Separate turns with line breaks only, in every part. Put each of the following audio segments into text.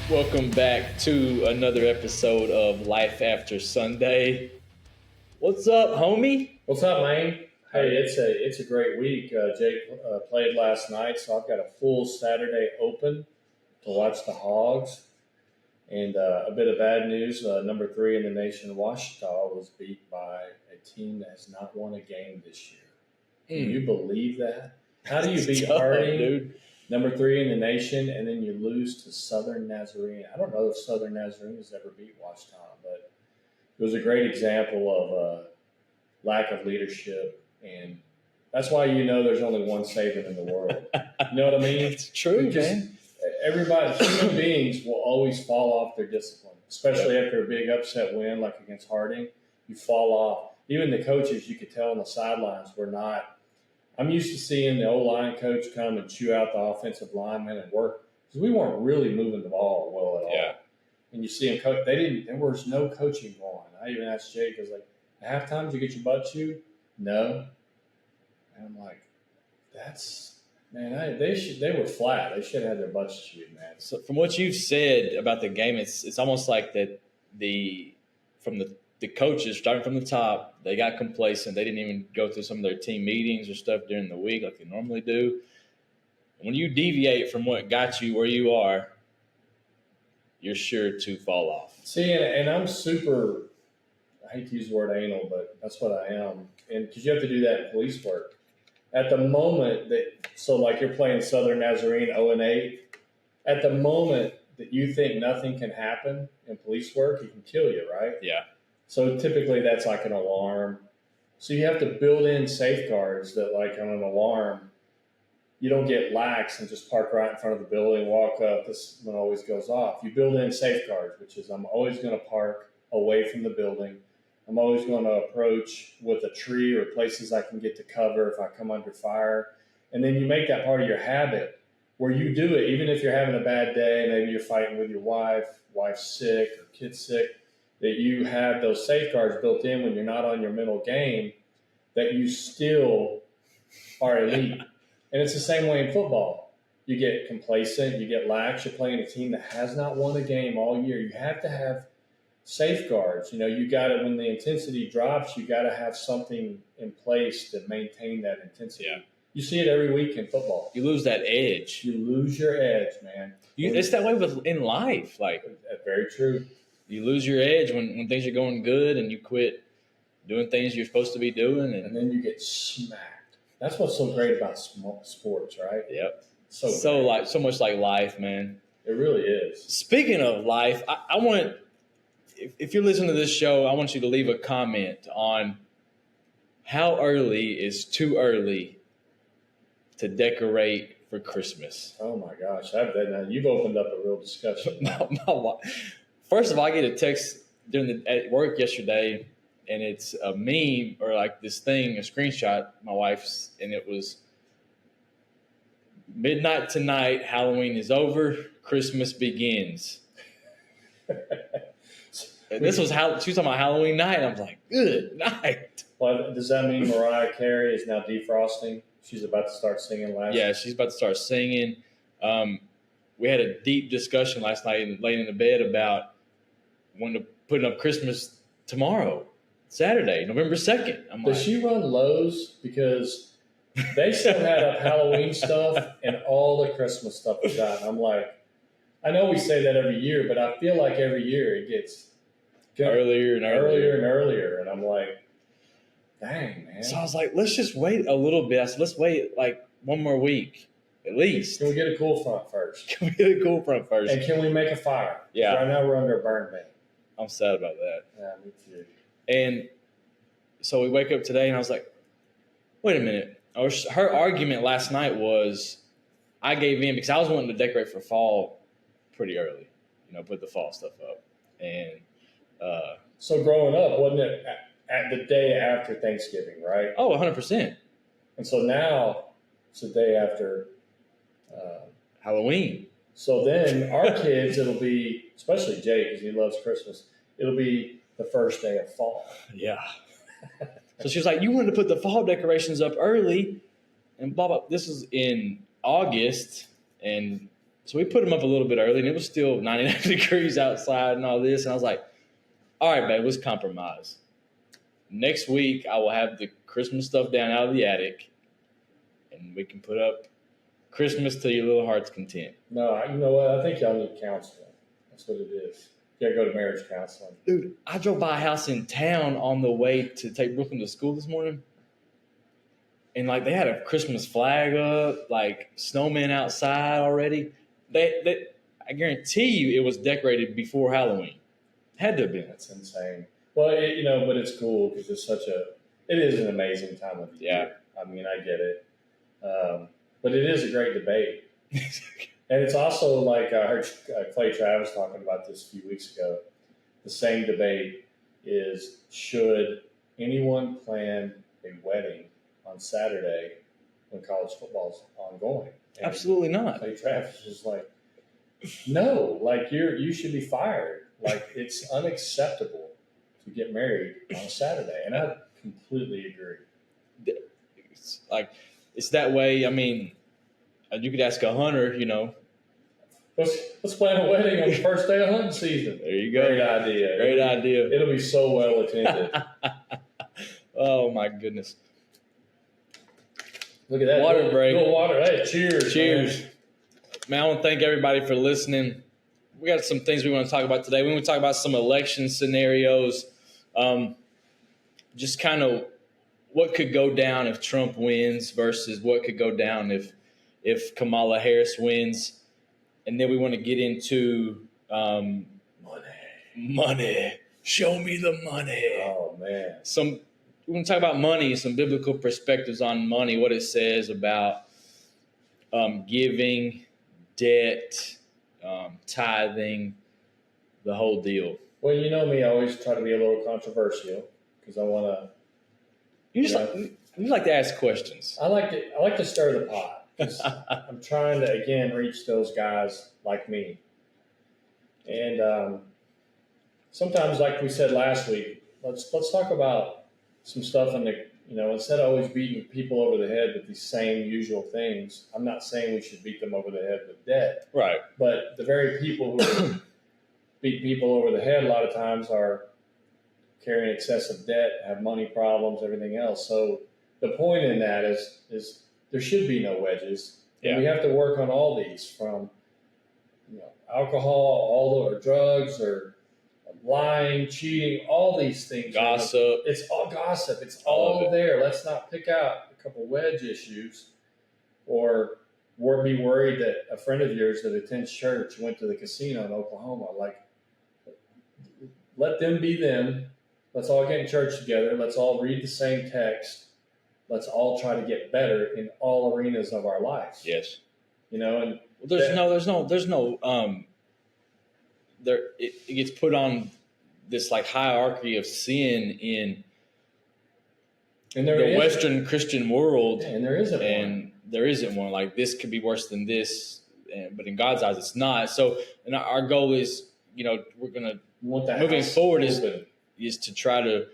Welcome back to another episode of Life After Sunday. What's up, homie?
What's up, man? Hey, it's a great week. Jake played last night, so I've got a full Saturday open to watch the Hogs. And a bit of bad news: number 3 in the nation, Washita, was beat by a team that has not won a game this year. Can you believe that? How do you beat Harding,
dude?
number 3 in the nation, and then you lose to Southern Nazarene? I don't know if Southern Nazarene has ever beat Washita, but it was a great example of lack of leadership, and that's why there's only one Saban in the world. You know what I mean?
It's true,
Because
man.
everybody, human beings will always fall off their discipline, especially after a big upset win like against Harding. You fall off. Even the coaches, you could tell on the sidelines, were not. I'm used to seeing the O-line coach come and chew out the offensive lineman and work, because we weren't really moving the ball well at all.
Yeah.
And you see them coach. There was no coaching going. I even asked Jake, I was like, at halftime, did you get your butt chewed? No. And I'm like, they were flat. They should have had their butts chewed, man.
So from what you've said about the game, it's almost like that from the coaches, starting from the top, they got complacent. They didn't even go through some of their team meetings or stuff during the week like they normally do. When you deviate from what got you where you are, you're sure to fall off.
See, and I'm super, I hate to use the word anal, but that's what I am. And because you have to do that in police work. At the moment like you're playing Southern Nazarene 0-8, at the moment that you think nothing can happen in police work, he can kill you, right?
Yeah.
So typically that's like an alarm. So you have to build in safeguards that, like on an alarm, you don't get lax and just park right in front of the building, walk up, this one always goes off. You build in safeguards, which is I'm always going to park away from the building. I'm always going to approach with a tree or places I can get to cover if I come under fire. And then you make that part of your habit where you do it, even if you're having a bad day, maybe you're fighting with your wife's sick or kid's sick, that you have those safeguards built in when you're not on your mental game, that you still are elite. And it's the same way in football. You get complacent, you get lax, you're playing a team that has not won a game all year. You have to have safeguards. You got to, when the intensity drops, you got to have something in place to maintain that intensity.
Yeah.
You see it every week in football.
You lose that edge.
You lose your edge, man.
It's that way in life. Like,
very true.
You lose your edge when things are going good and you quit doing things you're supposed to be doing.
And then you get smacked. That's what's so great about sports, right?
Yep.
So
so much like life, man.
It really is.
Speaking of life, I want, if you're listening to this show, I want you to leave a comment on how early is too early to decorate for Christmas.
Oh my gosh, now you've opened up a real discussion.
First of all, I get a text at work yesterday, and it's a meme or like this thing, a screenshot, my wife's, and it was midnight tonight, Halloween is over, Christmas begins. She was talking about Halloween night. I was like, good night.
Well, does that mean Mariah Carey is now defrosting? She's about to start singing
Yeah, she's about to start singing. We had a deep discussion last night laying in the bed about wanting to put up Christmas tomorrow, Saturday, November 2nd.
Does she run Lowe's? Because they still had up Halloween stuff and all the Christmas stuff was out. I'm like, I know we say that every year, but I feel like every year it gets
earlier and
earlier. And I'm like, dang, man.
So I was like, let's just wait a little bit. I said, let's wait like one more week at least.
Can we get a cool front first?
And
can we make a fire?
Yeah.
Right now we're under a burn ban.
I'm sad about that.
Yeah, me too.
And so we wake up today and I was like, wait a minute. Her argument last night was I gave in because I was wanting to decorate for fall pretty early, put the fall stuff up. And
so growing up, wasn't it at the day after Thanksgiving, right?
Oh, 100%.
And so now it's the day after
Halloween.
So then our kids, it'll be, especially Jake because he loves Christmas, it'll be the first day of fall.
Yeah. So she was like, you wanted to put the fall decorations up early and blah, blah. This is in August and So we put them up a little bit early, and it was still 99 degrees outside and all this. And I was like, all right, babe, let's compromise. Next week, I will have the Christmas stuff down out of the attic, and we can put up Christmas to your little heart's content.
No, you know what? I think y'all need counseling. That's what it is. You got to go to marriage counseling.
Dude, I drove by a house in town on the way to take Brooklyn to school this morning. And, like, they had a Christmas flag up, like, snowmen outside already. I guarantee you it was decorated before Halloween. Had to have been.
That's insane. Well, but it's cool because it is an amazing time of the year. I mean, I get it. But it is a great debate. And it's also like I heard Clay Travis talking about this a few weeks ago. The same debate is, should anyone plan a wedding on Saturday when college football's ongoing? And
Absolutely not.
Clay Travis was like, no, like you should be fired. Like, it's unacceptable to get married on a Saturday. And I completely agree.
It's that way. I mean, you could ask a hunter,
Let's plan a wedding on the first day of hunting season.
There you go.
Great idea.
Great idea.
It'll be so well attended.
Oh, my goodness.
Look at that.
Water break.
Go water. Hey, cheers.
Cheers. Man, I want to thank everybody for listening. We got some things we want to talk about today. We want to talk about some election scenarios. Just kind of what could go down if Trump wins versus what could go down if Kamala Harris wins. And then we want to get into money. Show me the money.
Oh, man.
We want to talk about money, some biblical perspectives on money, what it says about giving, debt, tithing, the whole deal.
Well, you know me, I always try to be a little controversial because I want to.
You like to ask questions.
I like to stir the pot. I'm trying to, again, reach those guys like me. And sometimes, like we said last week, let's talk about some stuff in the, instead of always beating people over the head with these same usual things. I'm not saying we should beat them over the head with debt.
Right.
But the very people who beat people over the head a lot of times are carrying excessive debt, have money problems, everything else. So the point in that is there should be no wedges. Yeah. And we have to work on all these, from alcohol, or drugs, or lying, cheating, all these things.
Gossip.
It's all gossip. It's all there. Let's not pick out a couple wedge issues or be worried that a friend of yours that attends church went to the casino in Oklahoma. Like, let them be them. Let's all get in church together. Let's all read the same text. Let's all try to get better in all arenas of our life.
Yes.
And
it gets put on this like hierarchy of sin in the Western Christian world.
Yeah, and there isn't one.
And there isn't one. Like, this could be worse than this, but in God's eyes, it's not. So, and our goal is, we're going to, moving forward is to try to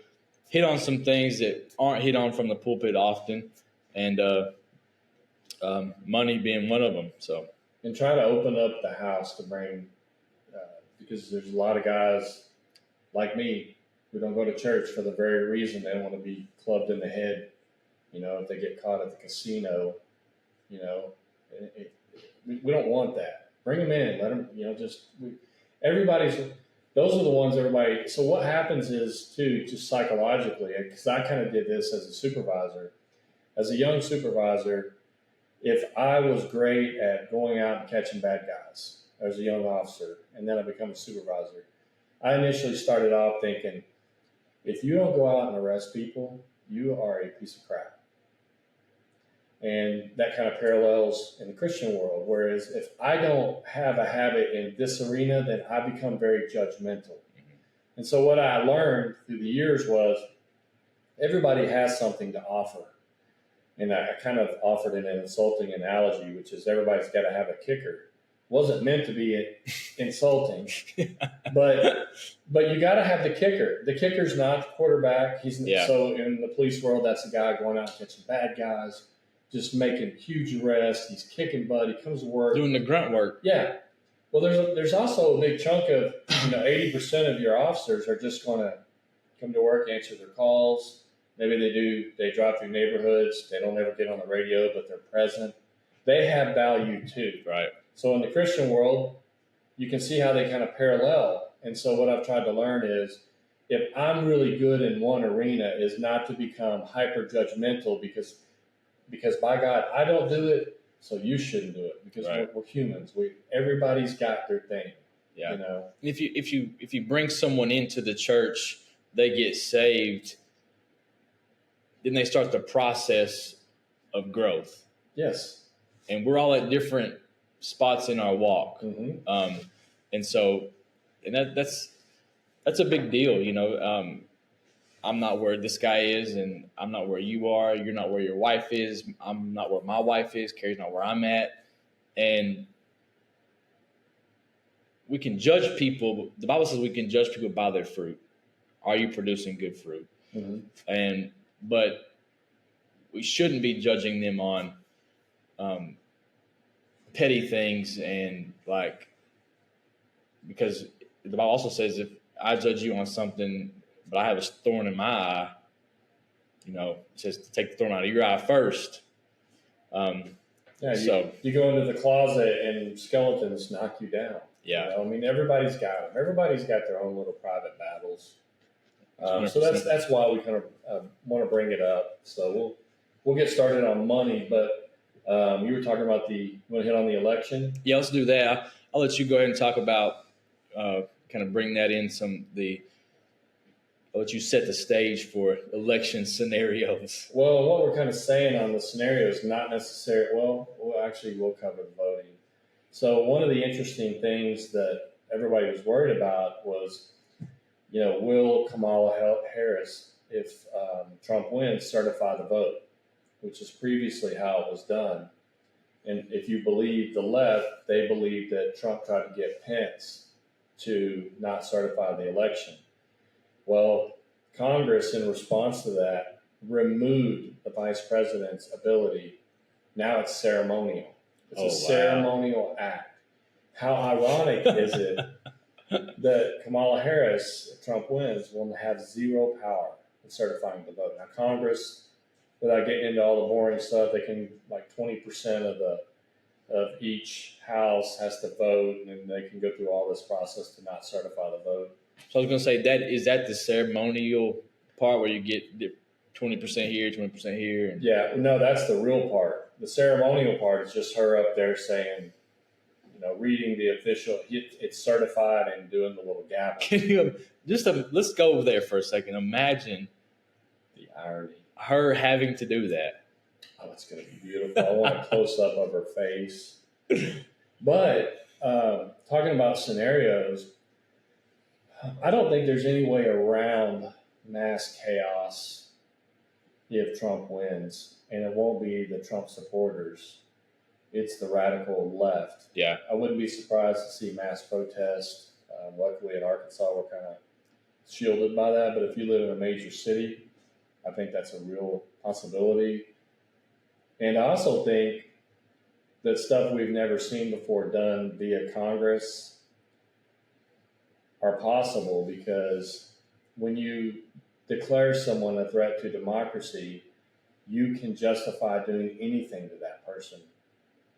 hit on some things that aren't hit on from the pulpit often, and money being one of them. So,
and try to open up the house to bring, because there's a lot of guys like me who don't go to church for the very reason they don't want to be clubbed in the head. If they get caught at the casino, we don't want that. Bring them in, let them, those are the ones everybody. So what happens is, too, just psychologically, because I kind of did this as a supervisor. As a young supervisor, if I was great at going out and catching bad guys as a young officer, and then I become a supervisor, I initially started off thinking, if you don't go out and arrest people, you are a piece of crap. And that kind of parallels in the Christian world. Whereas if I don't have a habit in this arena, then I become very judgmental. And so what I learned through the years was everybody has something to offer. And I kind of offered an insulting analogy, which is everybody's got to have a kicker. Wasn't meant to be insulting, but you got to have the kicker. The kicker's not the quarterback. So in the police world, that's a guy going out and catching bad guys. just making huge arrests. He's kicking butt. He comes to work.
Doing the grunt work.
Yeah. Well, there's also a big chunk of, 80% of your officers are just going to come to work, answer their calls. Maybe they drive through neighborhoods. They don't ever get on the radio, but they're present. They have value too.
Right.
So in the Christian world, you can see how they kind of parallel. And so what I've tried to learn is, if I'm really good in one arena, is not to become hyper judgmental because by God, I don't do it, so you shouldn't do it, because we're humans. Everybody's got their thing.
Yeah. If you bring someone into the church, they get saved, then they start the process of growth.
Yes.
And we're all at different spots in our walk.
Mm-hmm.
And that's a big deal. I'm not where this guy is, and I'm not where you are. You're not where your wife is. I'm not where my wife is. Carrie's not where I'm at. And we can judge people. The Bible says we can judge people by their fruit. Are you producing good fruit?
Mm-hmm.
But we shouldn't be judging them on petty things, and because the Bible also says, if I judge you on something, but I have a thorn in my eye, it says to take the thorn out of your eye first.
You go into the closet and skeletons knock you down.
Yeah.
Everybody's got them. Everybody's got their own little private battles. So that's why we kind of want to bring it up. So we'll get started on money, but you were talking about you want to hit on the election?
Yeah, let's do that. I'll let you go ahead and talk about kind of bring that in I'll let you set the stage for election scenarios.
Well, what we're kind of saying on the scenarios, not necessarily, we'll cover the voting. So one of the interesting things that everybody was worried about was, will Kamala Harris, if Trump wins, certify the vote, which is previously how it was done. And if you believe the left, they believe that Trump tried to get Pence to not certify the election. Well, Congress, in response to that, removed the vice president's ability. Now it's ceremonial. It's a ceremonial act. How ironic is it that Kamala Harris, if Trump wins, will have zero power in certifying the vote? Now, Congress, without getting into all the boring stuff, they can 20% of each house has to vote, and then they can go through all this process to not certify the vote.
So I was going to say, is that the ceremonial part where you get 20% here, 20% here?
Yeah, no, that's the real part. The ceremonial part is just her up there saying, reading the official, it's certified, and doing the little gavel.
Can you let's go over there for a second. Imagine
the irony.
Her having to do that.
Oh, it's going to be beautiful. I want a close up of her face. But talking about scenarios, I don't think there's any way around mass chaos if Trump wins, and it won't be the Trump supporters. It's the radical left.
Yeah.
I wouldn't be surprised to see mass protests. Luckily in Arkansas, we're kind of shielded by that. But if you live in a major city, I think that's a real possibility. And I also think that stuff we've never seen before done via Congress are possible, because when you declare someone a threat to democracy, you can justify doing anything to that person.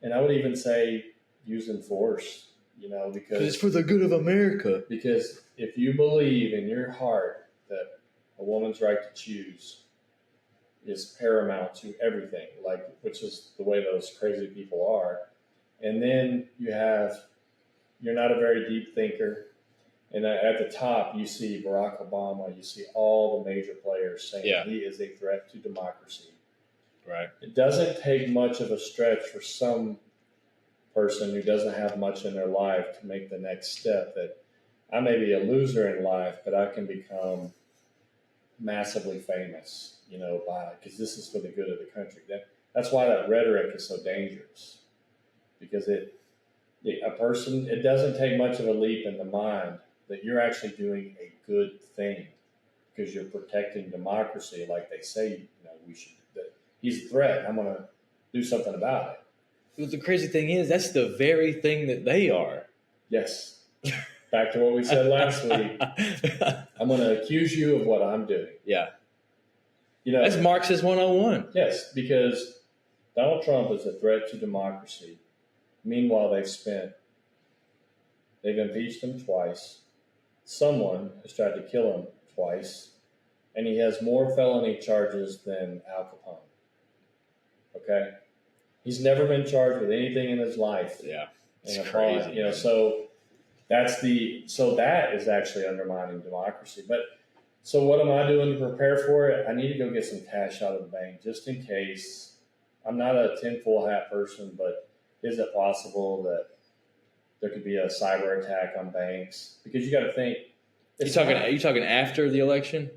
And I would even say using force, because
it's for the good of America.
Because if you believe in your heart that a woman's right to choose is paramount to everything, which is the way those crazy people are, and then you're not a very deep thinker. And at the top, you see Barack Obama, you see all the major players saying he is a threat to democracy.
Right.
It doesn't take much of a stretch for some person who doesn't have much in their life to make the next step, that I may be a loser in life, but I can become massively famous, because this is for the good of the country. That's why that rhetoric is so dangerous, because it doesn't take much of a leap in the mind that you're actually doing a good thing, because you're protecting democracy, like they say we should. That he's a threat. I'm going to do something about it.
But the crazy thing is, that's the very thing that they are.
Yes. Back to what we said last week. I'm going to accuse you of what I'm doing.
Yeah.
You know,
That's Marxist 101.
Yes, because Donald Trump is a threat to democracy. Meanwhile, they've impeached him twice. Someone has tried to kill him twice. And he has more felony charges than Al Capone. Okay? He's never been charged with anything in his life.
Yeah. It's
crazy. You know, so that is actually undermining democracy. But so what am I doing to prepare for it? I need to go get some cash out of the bank just in case. I'm not a tinfoil hat person, but is it possible that there could be a cyber attack on banks? Because you got to think.
Are you talking after the election?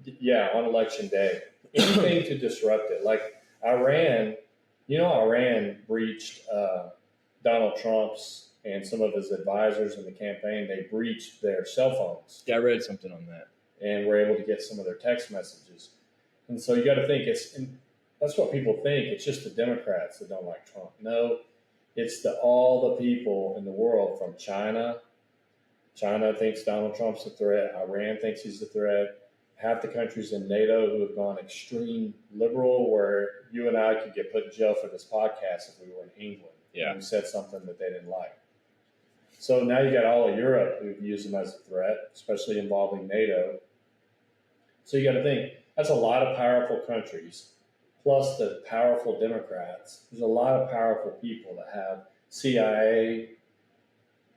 Yeah, on election day. Anything to disrupt it. Like Iran, Iran breached Donald Trump's and some of his advisors in the campaign. They breached their cell phones.
Yeah, I read something on that.
And were able to get some of their text messages. And so you got to think that's what people think. It's just the Democrats that don't like Trump. No, it's all the people in the world from China. China thinks Donald Trump's a threat. Iran thinks he's a threat. Half the countries in NATO who have gone extreme liberal, where you and I could get put in jail for this podcast if we were in England.
Yeah.
And we said something that they didn't like. So now you got all of Europe who views them as a threat, especially involving NATO. So you got to think, that's a lot of powerful countries, plus the powerful Democrats. There's a lot of powerful people that have CIA,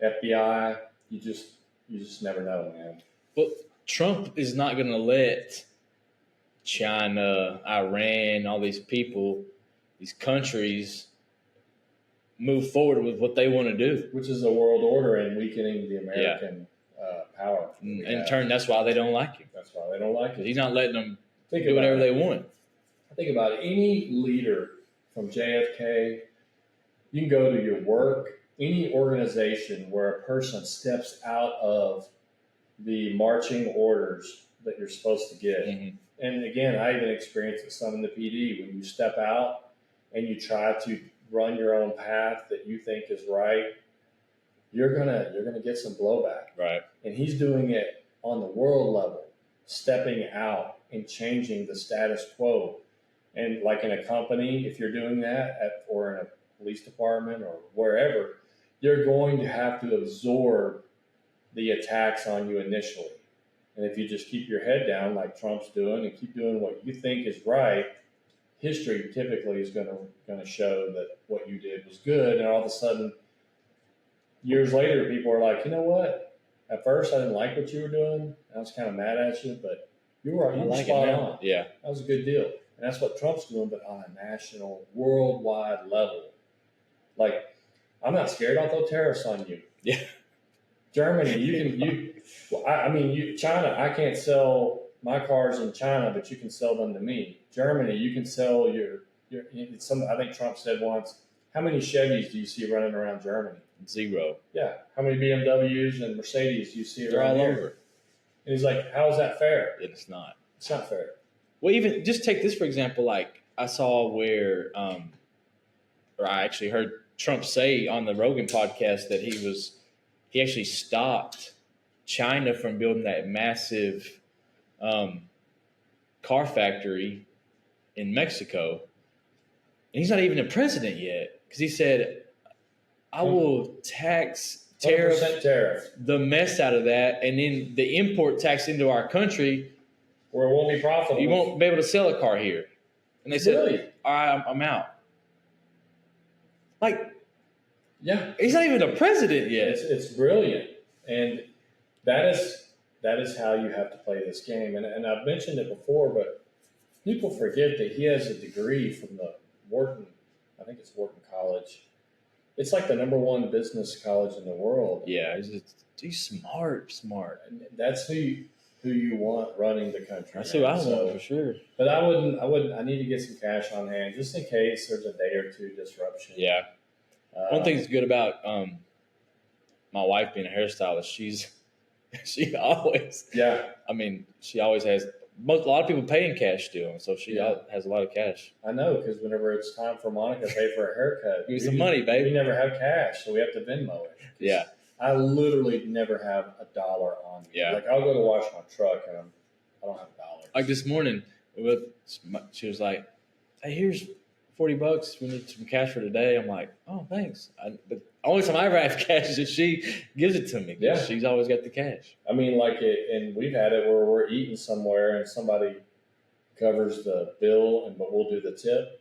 FBI. You just never know, man.
Well, Trump is not going to let China, Iran, all these people, these countries move forward with what they want to do.
Which is a world order and weakening the American power.
In turn, that's why they don't like him.
That's why they don't like him.
He's not letting them do whatever they want.
Think about it. Any leader from JFK, you can go to your work, any organization where a person steps out of the marching orders that you're supposed to get. Mm-hmm. And again, I even experienced it some in the PD. When you step out and you try to run your own path that you think is right, you're gonna get some blowback.
Right.
And he's doing it on the world level, stepping out and changing the status quo. And like in a company, if you're doing that or in a police department or wherever, you're going to have to absorb the attacks on you initially. And if you just keep your head down like Trump's doing and keep doing what you think is right, history typically is going to show that what you did was good. And all of a sudden, years later, people are like, you know what? At first, I didn't like what you were doing. I was kind of mad at you, but you were spot on.
Yeah.
That was a good deal. And that's what Trump's doing, but on a national, worldwide level. Like, I'm not scared. I'll throw tariffs on you.
Yeah.
Germany, China, I can't sell my cars in China, but you can sell them to me. Germany, you can sell I think Trump said once, how many Chevys do you see running around Germany?
0.
Yeah. How many BMWs and Mercedes do you see around here?
They're all over.
And he's like, how is that fair?
It's not.
It's not fair.
Well, even just take this for example. Like I saw where, or I actually heard Trump say on the Rogan podcast that he actually stopped China from building that massive car factory in Mexico. And he's not even a president yet because he said, I will tariff the mess out of that, and then the import tax into our country
where it won't be profitable.
You won't be able to sell a car here. And they said,
really?
All right, I'm out. Like,
yeah,
he's not even a president yet.
It's brilliant. And that is how you have to play this game. And I've mentioned it before, but people forget that he has a degree from the Wharton College. It's like the #1 business college in the world.
Yeah, he's smart.
And that's who you want running the country.
That's who I want for sure.
But I wouldn't. I need to get some cash on hand just in case there's a day or two disruption.
Yeah. One thing's good about my wife being a hairstylist. She always.
Yeah.
I mean, she always has a lot of people pay in cash still, and so she has a lot of cash.
I know, because whenever it's time for Monica to pay for a haircut,
give me some money, baby.
We never have cash, so we have to Venmo it.
Yeah.
I literally never have $1 on me.
Yeah.
Like I'll go to wash my truck and I don't have $1.
Like this morning, she was like, "Hey, here's $40. We need some cash for today." I'm like, "Oh, thanks." But the only time I ever have cash is if she gives it to me.
Yeah.
She's always got the cash.
I mean, and we've had it where we're eating somewhere and somebody covers the bill, but we'll do the tip.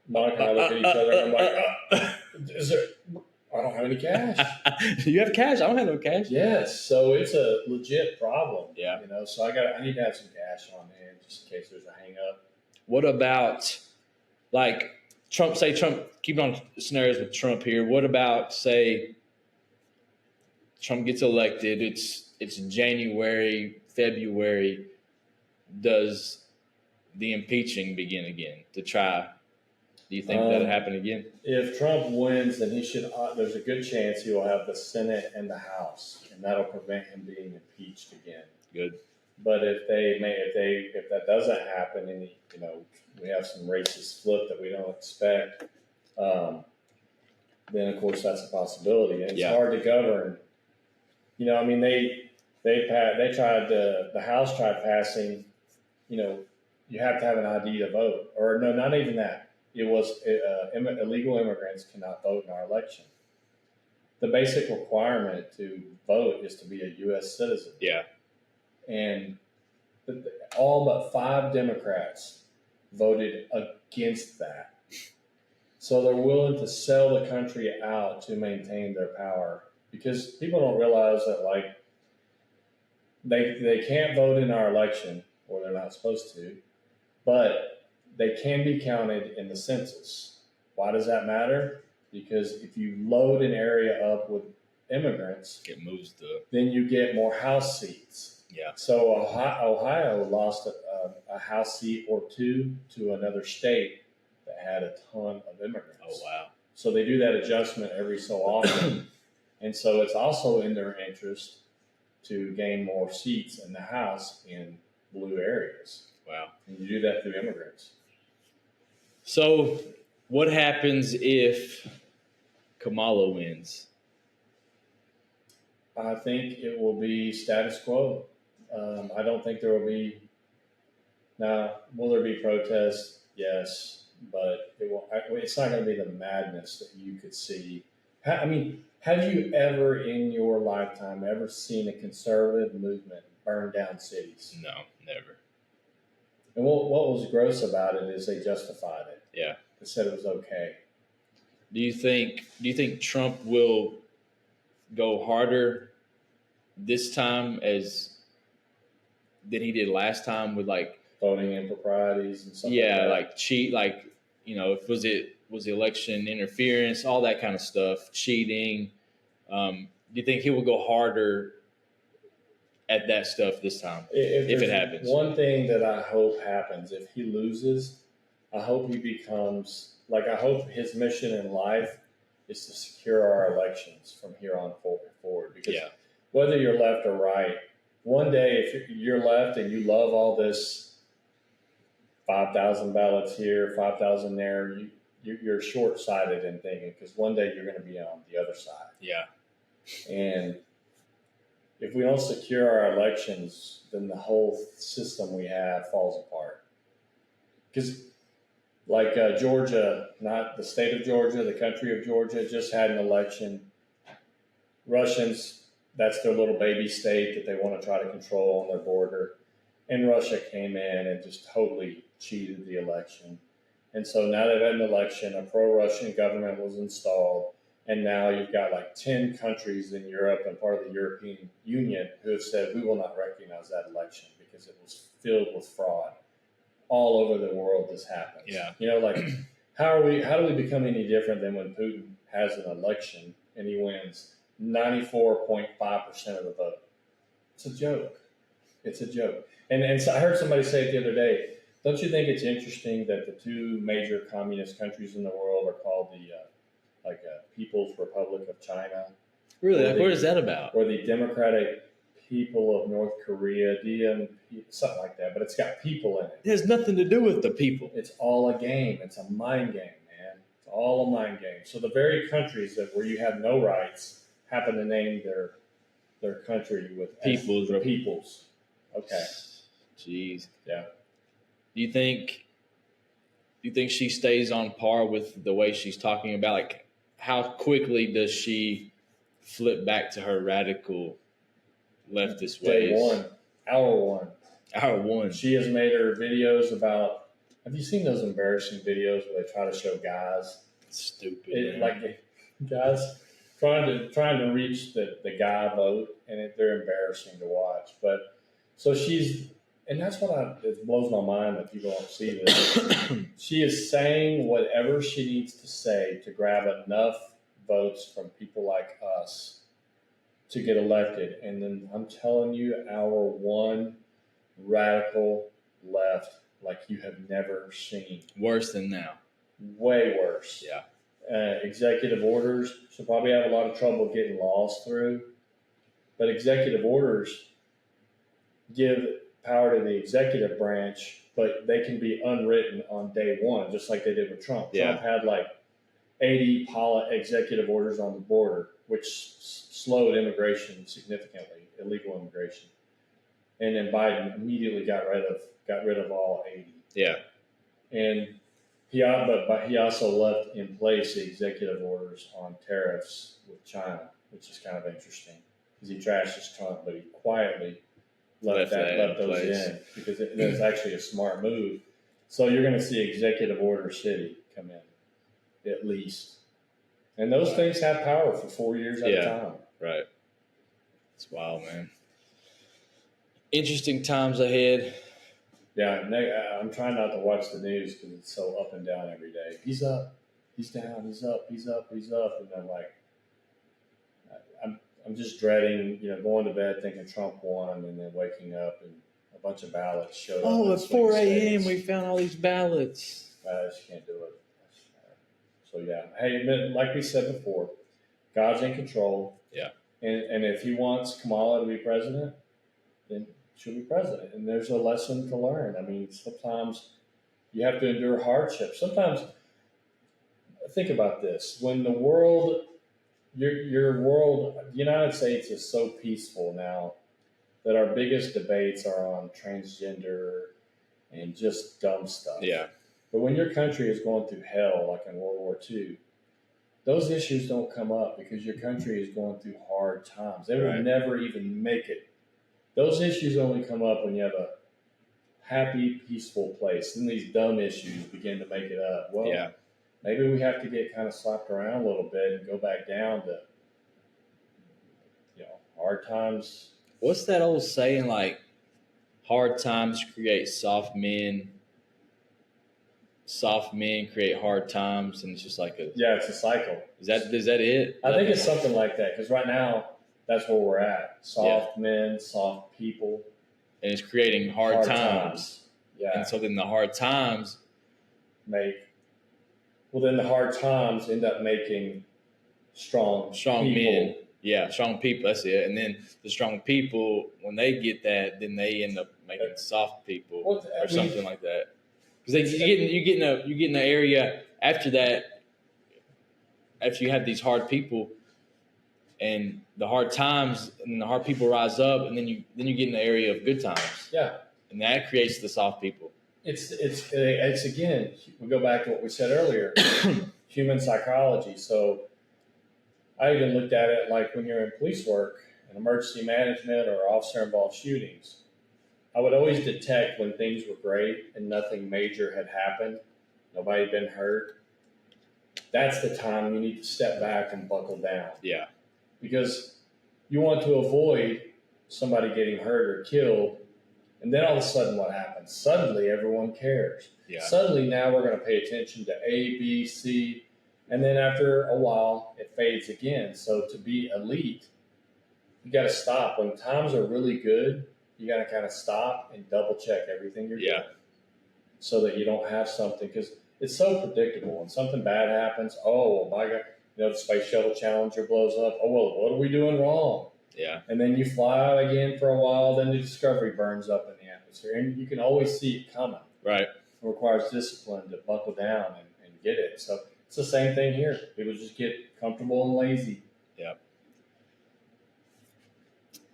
Monica and I look at each other and I'm like, I don't have any cash.
You have cash? I don't have no cash.
Yes, so it's a legit problem.
Yeah.
So I need to have some cash on hand just in case there's a hang up.
What about like Trump? Say Trump. Keep on scenarios with Trump here. What about say Trump gets elected? It's January, February. Does the impeaching begin again to try? Do you think that'll happen again?
If Trump wins, then he should. There's a good chance he will have the Senate and the House, and that'll prevent him being impeached again.
Good.
But if that doesn't happen, and we have some racist flip that we don't expect, then of course that's a possibility. And it's hard to govern. I mean they tried the House tried passing. You have to have an ID to vote, or no, not even that. It was illegal immigrants cannot vote in our election. The basic requirement to vote is to be a U.S. citizen.
Yeah.
And all but 5 Democrats voted against that. So they're willing to sell the country out to maintain their power, because people don't realize that they can't vote in our election, or they're not supposed to, but they can be counted in the census. Why does that matter? Because if you load an area up with immigrants,
it moves
then you get more House seats.
Yeah.
So Ohio lost a House seat or 2 to another state that had a ton of immigrants.
Oh, wow.
So they do that adjustment every so often. And so it's also in their interest to gain more seats in the House in blue areas.
Wow.
And you do that through immigrants.
So what happens if Kamala wins?
I think it will be status quo. I don't think there will be. Now, will there be protests? Yes, but it's not going to be the madness that you could see. I mean, have you ever in your lifetime ever seen a conservative movement burn down cities?
No, never.
And what was gross about it is they justified it.
Yeah.
They said it was okay.
Do you think Trump will go harder this time than he did last time with
voting improprieties and stuff?
Yeah,
like
cheat, was the election interference, all that kind of stuff, cheating. Do you think he will go harder at that stuff this time, if it happens?
One thing that I hope happens, if he loses, I hope he becomes, I hope his mission in life is to secure our elections from here on forward. Because whether you're left or right, one day if you're left and you love all this 5,000 ballots here, 5,000 there, you're short-sighted in thinking, because one day you're going to be on the other side.
Yeah. And
if we don't secure our elections, then the whole system we have falls apart. Because Georgia, not the state of Georgia, the country of Georgia, just had an election. Russians, that's their little baby state that they want to try to control on their border. And Russia came in and just totally cheated the election. And so now they've had an election, a pro-Russian government was installed, and now you've got 10 countries in Europe and part of the European Union who have said, we will not recognize that election because it was filled with fraud. All over the world this happens.
Yeah.
How do we become any different than when Putin has an election and he wins 94.5% of the vote? It's a joke. It's a joke. And so I heard somebody say it the other day, don't you think it's interesting that the 2 major communist countries in the world are called the People's Republic of China?
Really? What is that about?
Or the Democratic people of North Korea, DMP, something like that, but it's got people in it.
It has nothing to do with the people.
It's all a game. It's a mind game, man. It's all a mind game. So the very countries where you have no rights happen to name their country with
Peoples.
Peoples. Okay.
Jeez.
Yeah.
Do you think she stays on par with the way she's talking about? Like, how quickly does she flip back to her radical leftist ways?
Day one,
hour one.
She has made her videos about. Have you seen those embarrassing videos where they try to show guys?
Stupid.
Like guys trying to reach the guy vote, and they're embarrassing to watch. But so and that's what it blows my mind that people don't see this. She is saying whatever she needs to say to grab enough votes from people like us to get elected. And then I'm telling you, our one radical left like you have never seen.
Worse than now.
Way worse.
Yeah.
Executive orders, she'll probably have a lot of trouble getting laws through. But executive orders give power to the executive branch, but they can be unwritten on day one, just like they did with Trump.
Yeah.
Trump had like 80 executive orders on the border, which slowed immigration significantly, illegal immigration. And then Biden immediately got rid of all 80.
Yeah.
And he also left in place the executive orders on tariffs with China, which is kind of interesting because he trashes Trump, but he quietly left those in because it was actually a smart move. So you're going to see executive order city come in, at least. And those things have power for 4 years at a time.
Right. It's wild, man. Interesting times ahead.
Yeah, I'm trying not to watch the news because it's so up and down every day. He's up, he's down, he's up, he's up, he's up, and I'm like, I'm just dreading, going to bed thinking Trump won, and then waking up and a bunch of ballots showed up.
Oh, at 4 a.m. we found all these ballots.
I just can't do it. So yeah, hey, like we said before, God's in control.
Yeah,
and if He wants Kamala to be president, then she'll be president. And there's a lesson to learn. I mean, sometimes you have to endure hardship. Sometimes, think about this: when the world, your world, the United States is so peaceful now that our biggest debates are on transgender and just dumb stuff.
Yeah.
But when your country is going through hell, like in World War II, those issues don't come up because your country is going through hard times. They will never even make it. Those issues only come up when you have a happy, peaceful place. Then these dumb issues begin to make it up. Well, maybe we have to get kind of slapped around a little bit and go back down to, hard times.
What's that old saying, like, hard times create soft men create hard times, and it's just like
it's a cycle.
Is that it?
I think it's something like that, because right now that's where we're at. Soft men, soft people.
And it's creating hard times.
Yeah.
And so then the hard times
then the hard times end up making strong people.
men. Yeah, strong people, that's it. And then the strong people, when they get that, then they end up making soft people or something like that. Because you get in an area after that, after you have these hard people and the hard times, and the hard people rise up, and then you get in the area of good times.
Yeah,
and that creates the soft people.
It's again, we go back to what we said earlier, human psychology. So I even looked at it like when you're in police work and emergency management or officer involved shootings. I would always detect when things were great and nothing major had happened, nobody had been hurt. That's the time you need to step back and buckle down.
Yeah.
Because you want to avoid somebody getting hurt or killed, and then all of a sudden what happens? Suddenly everyone cares.
Yeah.
Suddenly now we're going to pay attention to A, B, C, and then after a while it fades again. So to be elite, you got to stop. When times are really good, you got to kind of stop and double check everything you're doing so that you don't have something, because it's so predictable. When something bad happens, oh my God, the Space Shuttle Challenger blows up. Oh, well, what are we doing wrong?
Yeah.
And then you fly out again for a while, then the Discovery burns up in the atmosphere. And you can always see it coming.
Right.
It requires discipline to buckle down and get it. So it's the same thing here. People just get comfortable and lazy.
Yeah.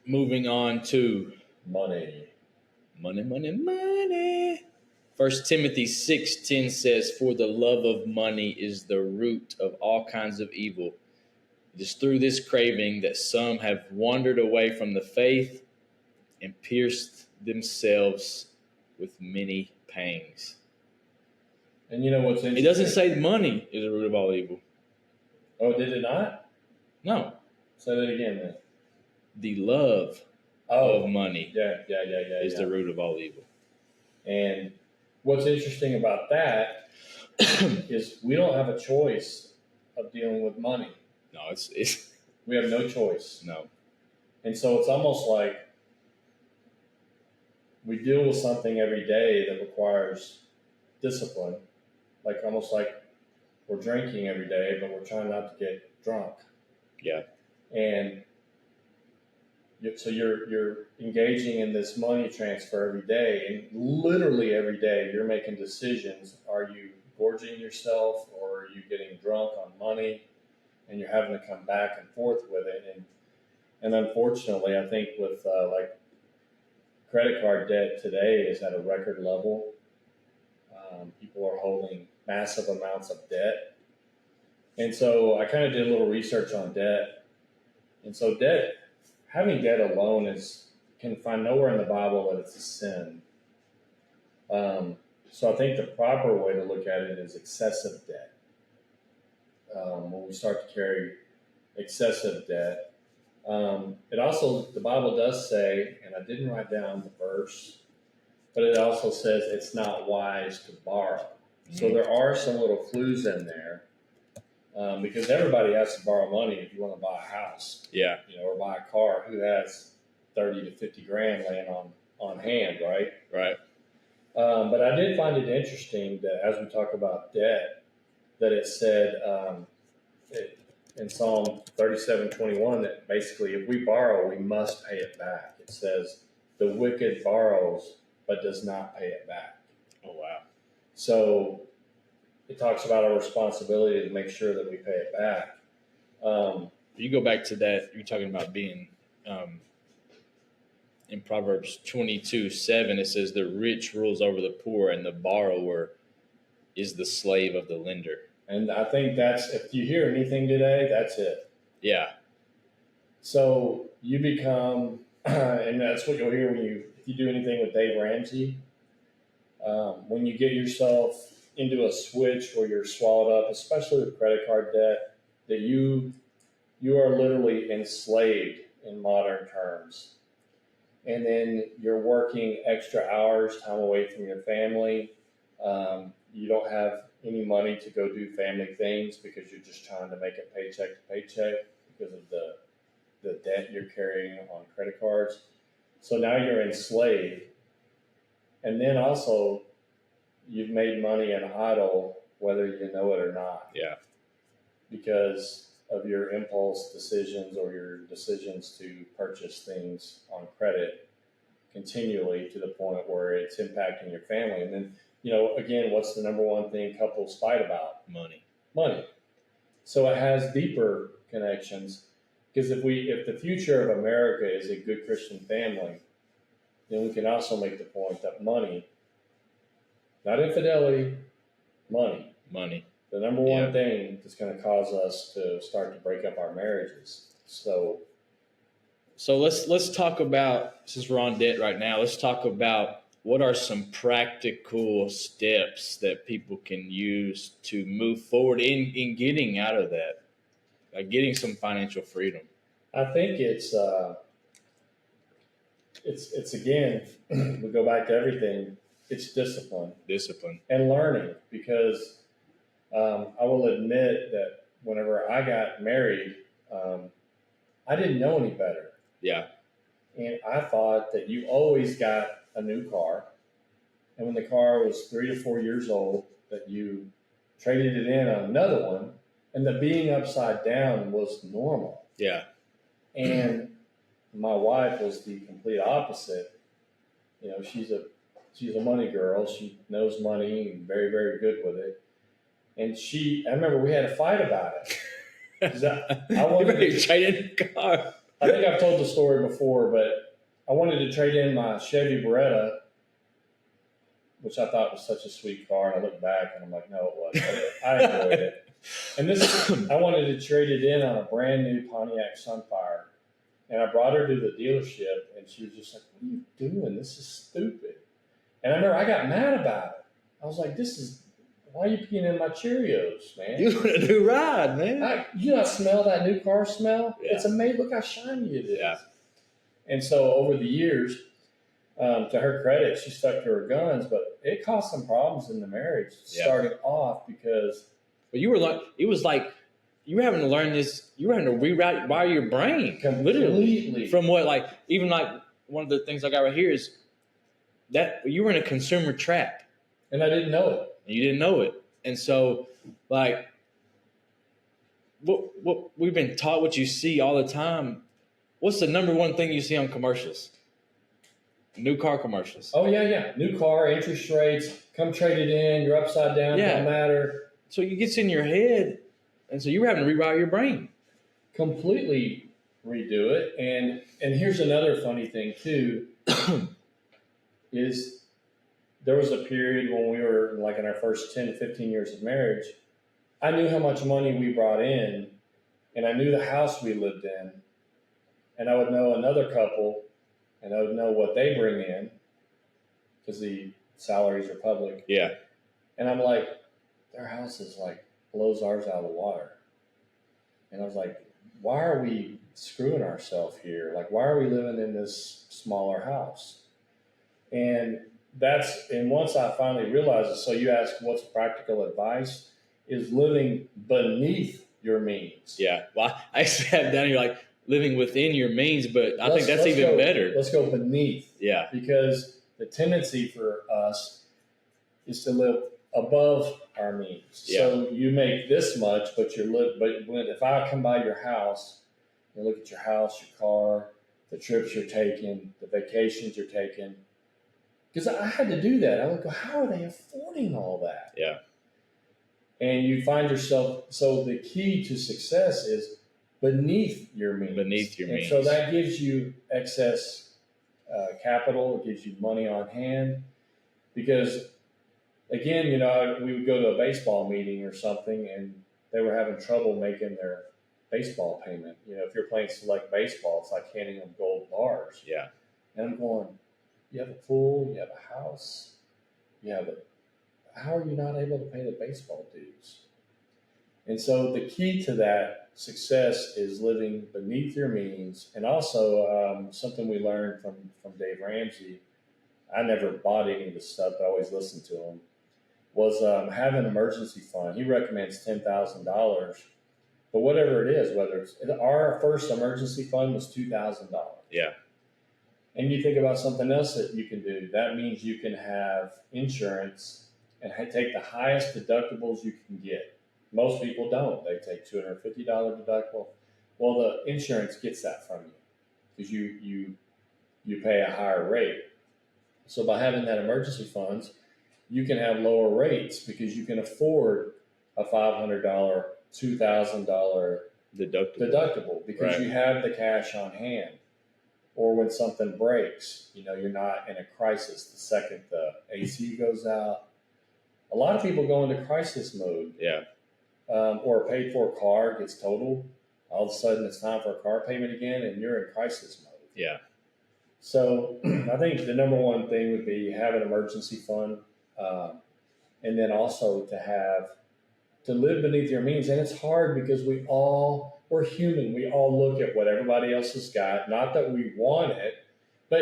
Moving on to
Money.
Money. 1 Timothy 6:10 says, "For the love of money is the root of all kinds of evil. It is through this craving that some have wandered away from the faith and pierced themselves with many pangs."
And you know what's interesting?
It doesn't say money is the root of all evil.
Oh, did it not?
No.
Say that again then.
The love of money is the root of all evil.
And what's interesting about that is we don't have a choice of dealing with money.
No, it's
we have no choice.
No.
And so it's almost like we deal with something every day that requires discipline, like almost like we're drinking every day, but we're trying not to get drunk.
Yeah.
And so you're engaging in this money transfer every day, and literally every day you're making decisions. Are you gorging yourself, or are you getting drunk on money, and you're having to come back and forth with it? And unfortunately, I think with like credit card debt today is at a record level. People are holding massive amounts of debt. And so I kind of did a little research on debt. And so having debt alone can find nowhere in the Bible that it's a sin. So I think the proper way to look at it is excessive debt. When we start to carry excessive debt, the Bible does say, and I didn't write down the verse, but it also says it's not wise to borrow. Mm-hmm. So there are some little clues in there, because everybody has to borrow money if you want to buy a house, or buy a car. Who has 30 to 50 grand laying on hand, right?
Right.
But I did find it interesting that as we talk about debt, that it said in Psalm 37:21 that basically if we borrow, we must pay it back. It says the wicked borrows but does not pay it back.
Oh, wow.
So it talks about our responsibility to make sure that we pay it back.
You go back to that, you're talking about being in Proverbs 22:7, it says the rich rules over the poor and the borrower is the slave of the lender.
And I think if you hear anything today, that's it.
Yeah.
So you become, and that's what you'll hear if you do anything with Dave Ramsey, when you get yourself into a switch where you're swallowed up, especially with credit card debt, that you are literally enslaved in modern terms. And then you're working extra hours, time away from your family. You don't have any money to go do family things because you're just trying to make it paycheck to paycheck because of the debt you're carrying on credit cards. So now you're enslaved. And then also you've made money in idle, whether you know it or not.
Yeah.
Because of your impulse decisions or your decisions to purchase things on credit continually to the point where it's impacting your family. And then, again, what's the number one thing couples fight about? Money. So it has deeper connections, because if the future of America is a good Christian family, then we can also make the point that money, not infidelity, money. The number one thing that's going to cause us to start to break up our marriages. So
let's talk about, since we're on debt right now, let's talk about what are some practical steps that people can use to move forward in getting out of that, like getting some financial freedom.
I think it's again, we go back to everything. It's discipline and learning, because I will admit that whenever I got married, I didn't know any better.
Yeah.
And I thought that you always got a new car, and when the car was 3 to 4 years old, that you traded it in on another one, and that being upside down was normal.
Yeah.
And My wife was the complete opposite. She's a money girl. She knows money and very, very good with it. And I remember we had a fight about it. 'Cause I wanted to
trade in the car.
I think I've told the story before, but I wanted to trade in my Chevy Beretta, which I thought was such a sweet car. And I look back and I'm like, no, it wasn't. I enjoyed it. And I wanted to trade it in on a brand new Pontiac Sunfire. And I brought her to the dealership, and she was just like, what are you doing? This is stupid. And I remember I got mad about it. I was like, why are you peeing in my Cheerios, man?
You want a new ride, man.
You not smell that new car smell?
Yeah.
It's amazing. Look how shiny it is.
Yeah.
And so over the years, to her credit, she stuck to her guns, but it caused some problems in the marriage starting off because.
But it was like you were having to learn this. You were having to rewire your brain
Completely.
From what, even one of the things I got right here is that you were in a consumer trap.
And I didn't know it.
And you didn't know it. And so, what we've been taught, what you see all the time, what's the number one thing you see on commercials? New car commercials.
Oh, yeah. New car, interest rates, come trade it in, you're upside down, don't matter.
So it gets in your head, and so you were having to rewire your brain.
Completely redo it. And here's another funny thing, too, is there was a period when we were in our first 10 to 15 years of marriage, I knew how much money we brought in, and I knew the house we lived in, and I would know another couple, and I would know what they bring in, because the salaries are public.
Yeah.
And I'm like, their house is blows ours out of the water. And I was like, why are we screwing ourselves here? Why are we living in this smaller house? And once I finally realized it, so you ask what's practical advice, is living beneath your means.
Yeah. Well, I said down here living within your means, but I think that's even better.
Let's go beneath.
Yeah.
Because the tendency for us is to live above our means.
Yeah.
So you make this much, but if I come by your house and look at your house, your car, the trips you're taking, the vacations you're taking, because I had to do that. I would go, how are they affording all that?
Yeah.
And you find yourself, so the key to success is beneath your means.
Beneath your means.
So that gives you excess capital. It gives you money on hand. Because, again, we would go to a baseball meeting or something, and they were having trouble making their baseball payment. If you're playing select baseball, it's like handing them gold bars.
Yeah.
And I'm going, you have a pool, you have a house, how are you not able to pay the baseball dues? And so the key to that success is living beneath your means. And also something we learned from Dave Ramsey, I never bought any of this stuff, but I always listened to him, was have an emergency fund. He recommends $10,000, but whatever it is, our first emergency fund was $2,000.
Yeah.
And you think about something else that you can do. That means you can have insurance and take the highest deductibles you can get. Most people don't. They take $250 deductible. Well, the insurance gets that from you because you pay a higher rate. So by having that emergency funds, you can have lower rates because you can afford a $500, $2,000 deductible because you have the cash on hand. Or when something breaks, you're not in a crisis the second the AC goes out. A lot of people go into crisis mode.
Yeah.
Or a paid-for car gets totaled. All of a sudden, it's time for a car payment again, and you're in crisis mode.
Yeah.
So I think the number one thing would be have an emergency fund, and then also to live beneath your means. And it's hard because we're human. We all look at what everybody else has got. Not that we want it, but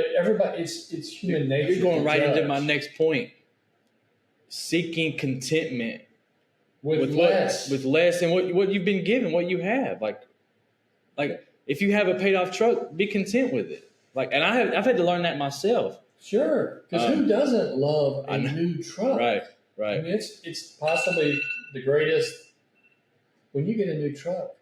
it's human nature.
You're going right into my next point. Seeking contentment with less. With less and what you've been given, what you have. Like if you have a paid off truck, be content with it. And I've had to learn that myself.
Sure, because who doesn't love a new truck?
Right.
I mean, it's possibly the greatest. When you get a new truck,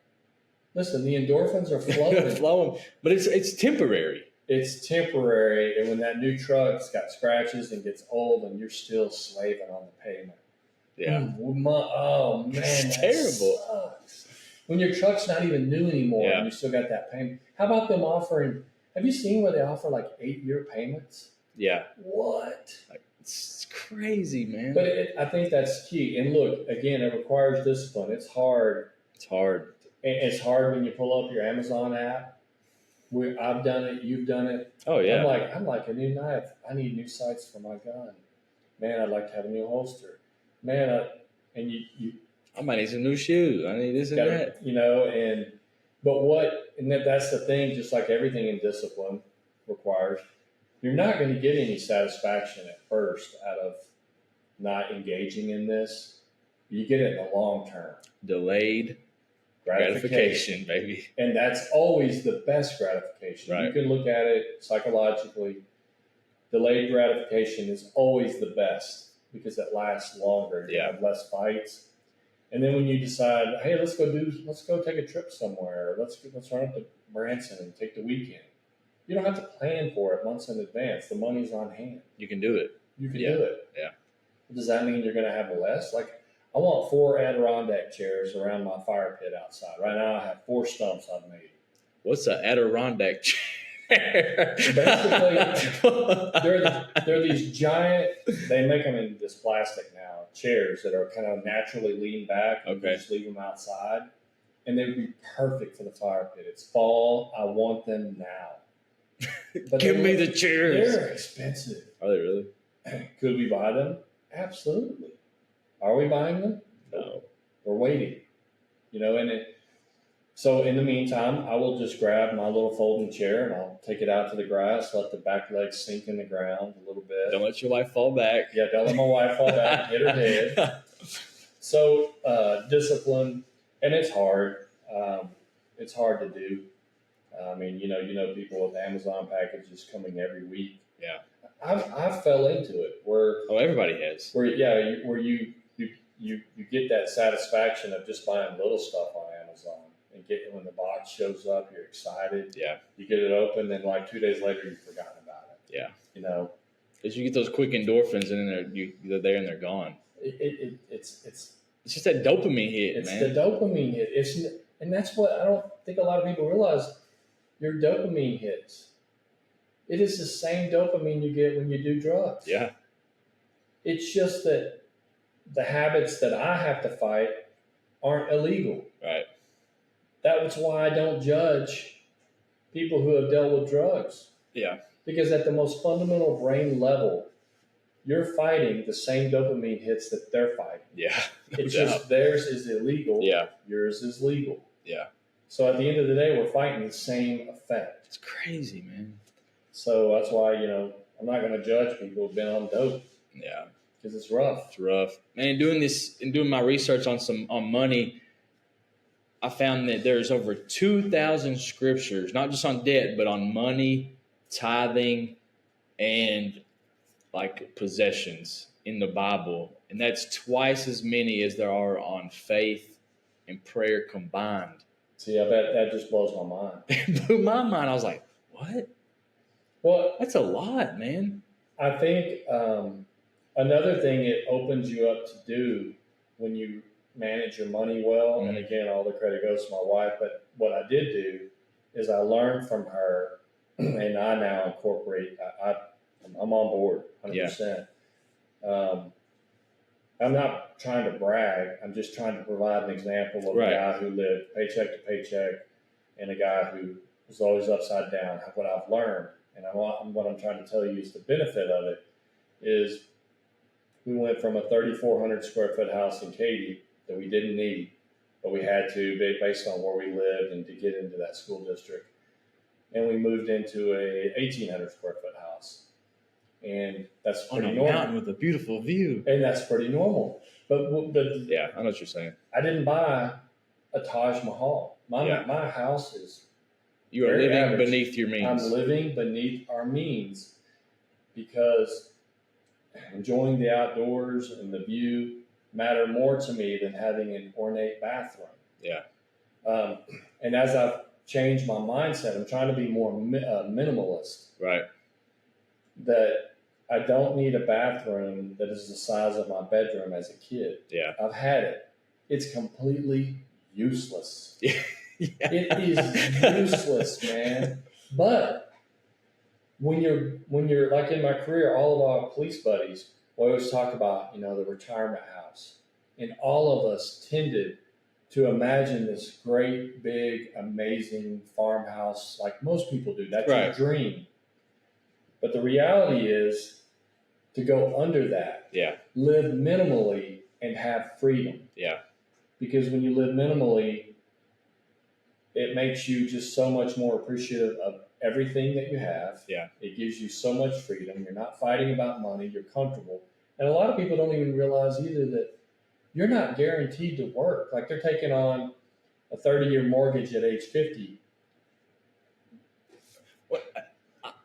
Listen, the endorphins are flowing.
Flowing, but it's temporary.
It's temporary, and when that new truck's got scratches and gets old, and you're still slaving on the payment.
Yeah.
Oh man,
It's
that
terrible.
sucks. When your truck's not even new anymore,
Yeah.
and you still got that payment. How about them offering? Have you seen where they offer like 8-year payments?
Yeah.
What?
Like, it's crazy, man.
But I think that's key. And look, again, it requires discipline. It's hard.
It's hard.
It's hard when you pull up your Amazon app. I've done it. You've done it.
Oh yeah.
I'm like a new knife. I need new sights for my gun. Man, I'd like to have a new holster. Man, and you
I might need some new shoes. I need this and
gotta,
that.
That's the thing. Just like everything in discipline requires, you're not going to get any satisfaction at first out of not engaging in this. You get it in the long term.
Delayed gratification, baby.
And that's always the best gratification.
Right.
You can look at it psychologically. Delayed gratification is always the best because it lasts longer. You have less fights. And then when you decide, hey, let's go take a trip somewhere. Let's run up to Branson and take the weekend. You don't have to plan for it months in advance. The money's on hand.
You can do it.
You can do it.
Yeah.
Does that mean you're going to have less? Like, I want 4 Adirondack chairs around my fire pit outside. Right now, I have 4 stumps I've made.
What's an Adirondack chair?
Basically, they're these giant. They make them in this plastic now chairs that are kind of naturally lean back. And you just leave them outside, and they'd be perfect for the fire pit. It's fall. I want them now. But
Give me the chairs.
They're expensive.
Are they really?
Could we buy them? Absolutely. Are we buying them?
No.
We're waiting. So in the meantime, I will just grab my little folding chair and I'll take it out to the grass, let the back legs sink in the ground a little bit.
Don't let your wife fall back.
Yeah, don't let my wife fall back and hit her head. So discipline, and it's hard. It's hard to do. I mean, you know, people with Amazon packages coming every week.
Yeah.
I fell into it where
everybody has.
Where you get that satisfaction of just buying little stuff on Amazon and getting when the box shows up, you're excited.
Yeah.
You get it open, then like 2 days later you've forgotten about it.
Yeah.
You know.
Because you get those quick endorphins and then they're there and they're gone.
It's
just that dopamine hit,
man.
It's
the dopamine hit. And that's what I don't think a lot of people realize. Your dopamine hits. It is the same dopamine you get when you do drugs.
Yeah.
It's just that the habits that I have to fight aren't illegal.
Right.
That's why I don't judge people who have dealt with drugs.
Yeah.
Because at the most fundamental brain level, you're fighting the same dopamine hits that they're fighting.
Yeah.
It's just theirs is illegal.
Yeah.
Yours is legal.
Yeah.
So at the end of the day, we're fighting the same effect.
It's crazy, man.
So that's why, I'm not going to judge people who've been on dope.
Yeah.
Because it's rough.
It's rough. Man, doing my research on money, I found that there's over 2,000 scriptures, not just on debt, but on money, tithing, and like possessions in the Bible. And that's twice as many as there are on faith and prayer combined.
See, I bet that just blows my mind.
It blew my mind. I was like, what?
Well,
that's a lot, man.
I think another thing it opens you up to do when you manage your money well, and again, all the credit goes to my wife, but what I did do is I learned from her, and I now incorporate, I'm on board 100%. Yeah. I'm not trying to brag. I'm just trying to provide an example of a guy who lived paycheck to paycheck and a guy who was always upside down. What I've learned, and what I'm trying to tell you is the benefit of it, is we went from a 3,400 square foot house in Katy that we didn't need, but we had to based on where we lived and to get into that school district. And we moved into a 1,800 square foot house. And that's pretty normal. On a mountain
with a beautiful view.
And that's pretty normal. But
yeah, I know what you're saying.
I didn't buy a Taj Mahal. My house is
You are living average. Beneath your means.
I'm living beneath our means because enjoying the outdoors and the view matter more to me than having an ornate bathroom.
Yeah.
And as I've changed my mindset, I'm trying to be more minimalist.
Right.
That I don't need a bathroom that is the size of my bedroom as a kid.
Yeah.
I've had it. It's completely useless.
Yeah.
It is useless, man. But when you're like in my career, all of our police buddies, we always talk about, the retirement house. And all of us tended to imagine this great, big, amazing farmhouse like most people do. That's
Right.
your dream. But the reality is to go under that,
Yeah.
live minimally and have freedom.
Yeah.
Because when you live minimally, it makes you just so much more appreciative of everything that you have.
Yeah.
It gives you so much freedom. You're not fighting about money. You're comfortable. And a lot of people don't even realize either that you're not guaranteed to work. Like they're taking on a 30-year mortgage at age 50.
What?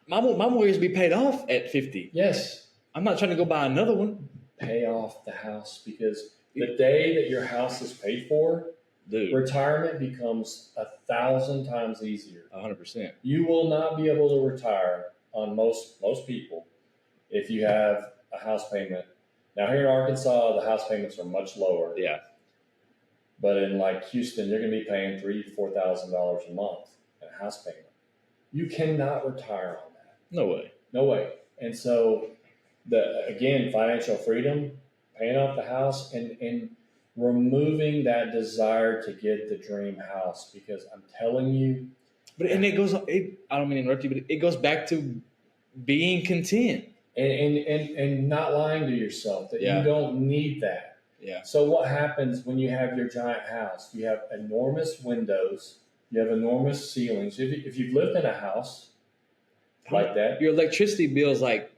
My mortgage will be paid off at 50.
Yes.
I'm not trying to go buy another one.
Pay off the house, because the day that your house is paid for,
Dude,
retirement becomes 1,000 times easier.
100%.
You will not be able to retire on most people if you have a house payment. Now here in Arkansas, the house payments are much lower.
Yeah.
But in like Houston, you're going to be paying $3,000 to $4,000 a month in a house payment. You cannot retire on that.
No way.
No way. And so, again, financial freedom, paying off the house, and removing that desire to get the dream house. Because I'm telling you.
And it goes, I don't mean to interrupt you, but it goes back to being content.
And not lying to yourself that you don't need that.
Yeah.
So what happens when you have your giant house? You have enormous windows. You have enormous ceilings. If you've lived in a house like that,
your electricity bill is like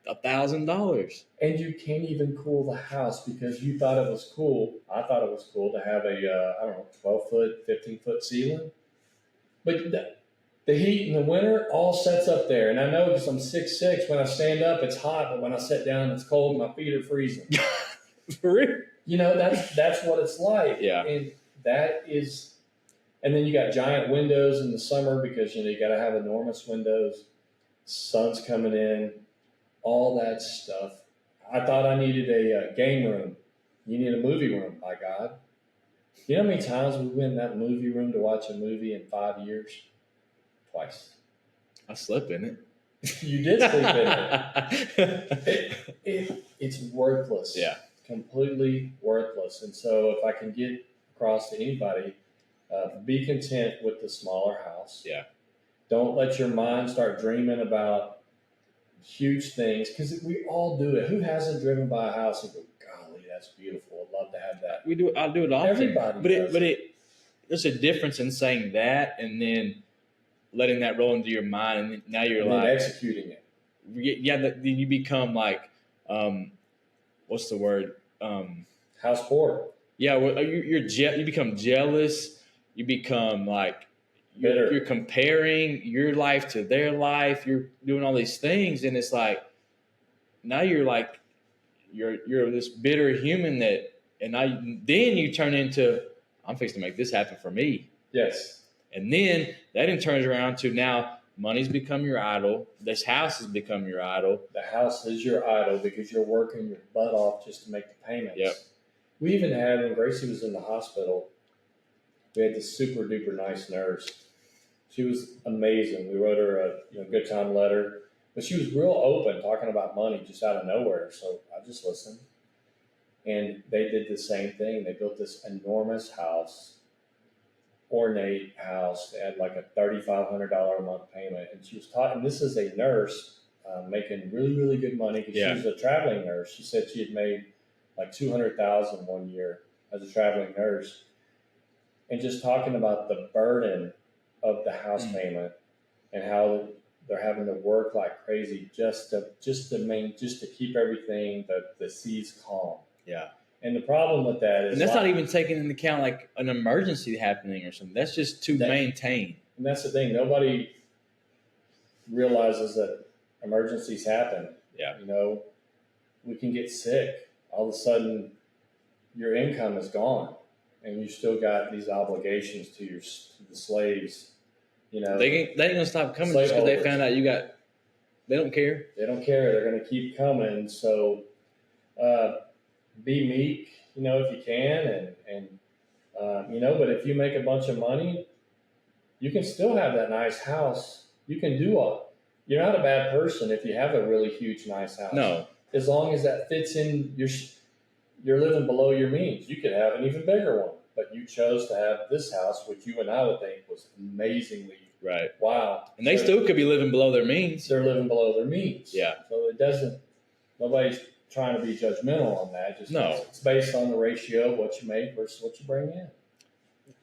$1,000,
and you can't even cool the house because you thought it was cool. I thought it was cool to have a 12-foot, 15-foot ceiling, but the heat in the winter all sets up there. And I know because I'm 6'6", when I stand up, it's hot, but when I sit down, it's cold. My feet are freezing.
For real?
That's what it's like.
Yeah.
And that is, and then you got giant windows in the summer because, you got to have enormous windows. Sun's coming in, all that stuff. I thought I needed a game room. You need a movie room, by God. You know how many times we went in that movie room to watch a movie in 5 years? Twice.
I slept in it.
You did sleep in it. It's worthless.
Yeah.
Completely worthless. And so if I can get across to anybody, be content with the smaller house.
Yeah.
Don't let your mind start dreaming about huge things, because we all do it. Who hasn't driven by a house and go, golly, that's beautiful. I'd love to have that.
We do. I do it often.
Everybody does.
But there's a difference in saying that and then letting that roll into your mind, and now you're
and
like
then executing it.
Yeah, then you become like, what's the word?
House poor.
Yeah, well, you become jealous. You become like
Bitter.
You're comparing your life to their life. You're doing all these things, and it's like now you're like you're this bitter human then you turn into, I'm fixing to make this happen for me.
Yes.
And then that then turns around to now money's become your idol. This house has become your idol.
The house is your idol because you're working your butt off just to make the payments.
Yep.
We even had, when Gracie was in the hospital, we had this super duper nice nurse. She was amazing. We wrote her a good time letter, but she was real open talking about money just out of nowhere. So I just listened. And they did the same thing. They built this enormous house, ornate house. They had like a $3,500 a month payment. And she was talking, this is a nurse making really, really good money because she was a traveling nurse. She said she had made like $200,000 one year as a traveling nurse. And just talking about the burden of the house payment and how they're having to work like crazy just to keep everything, the seas calm.
Yeah.
And the problem with that is,
and that's not even taking into account like an emergency happening or something. That's just to maintain.
And that's the thing. Nobody realizes that emergencies happen.
Yeah.
We can get sick. All of a sudden, your income is gone. and you still got these obligations to the slaves.
They ain't gonna stop coming
Slave
just because they
holders.
found out you got. They don't care.
They don't care. They're going to keep coming. So be meek, if you can, but if you make a bunch of money, you can still have that nice house. You can do all. You're not a bad person if you have a really huge, nice house.
No.
As long as that fits in you're living below your means. You could have an even bigger one, but you chose to have this house, which you and I would think was amazingly
Right.
wow.
And they still could be living below their means.
They're living below their means.
Yeah.
So nobody's trying to be judgmental on that. It's based on the ratio of what you make versus what you bring in.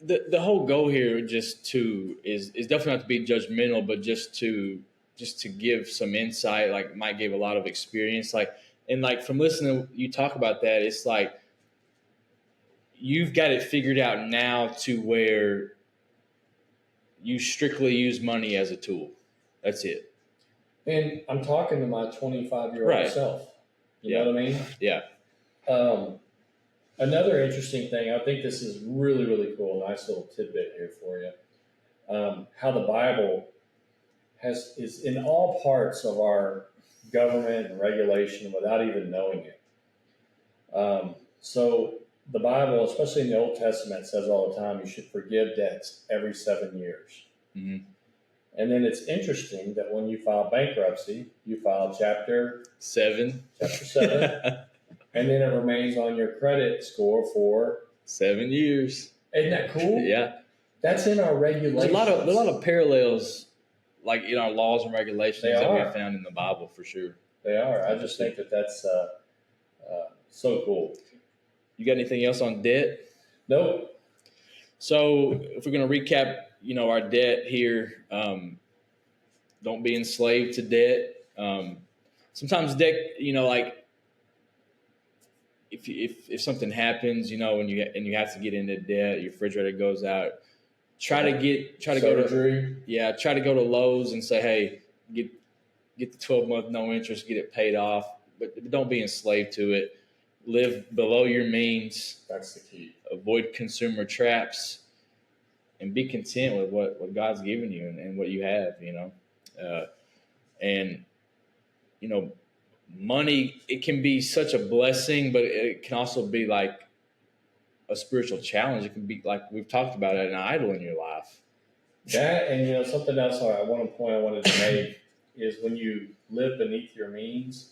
The whole goal here is definitely not to be judgmental, but just to give some insight. Like Mike gave a lot of experience. From listening to you talk about that, it's like you've got it figured out now to where you strictly use money as a tool. That's it.
And I'm talking to my 25-year-old self. You know what I mean?
Yeah.
Another interesting thing, I think this is really, really cool. Nice little tidbit here for you. How the Bible is in all parts of our government and regulation without even knowing it. So the Bible, especially in the Old Testament, says all the time you should forgive debts every 7 years.
Mm-hmm.
And then it's interesting that when you file bankruptcy, you file chapter 7. And then it remains on your credit score for
7 years.
Isn't that cool?
Yeah.
That's in our regulations.
There's a lot of parallels, like in our laws and regulations that we found in the Bible for sure.
They are. I just think that's so cool.
You got anything else on debt?
Nope.
So if we're going to recap, our debt here, don't be enslaved to debt. Sometimes debt, if something happens, and you have to get into debt, your refrigerator goes out. Try to go to Lowe's and say, hey, get the 12-month no interest, get it paid off, but don't be enslaved to it. Live below your means.
That's the key. Avoid
consumer traps, and be content with what God's given you and what you have. Money, it can be such a blessing, but it can also be like a spiritual challenge. It can be like we've talked about it, an idol in your life.
That, and something else I wanted to make is when you live beneath your means,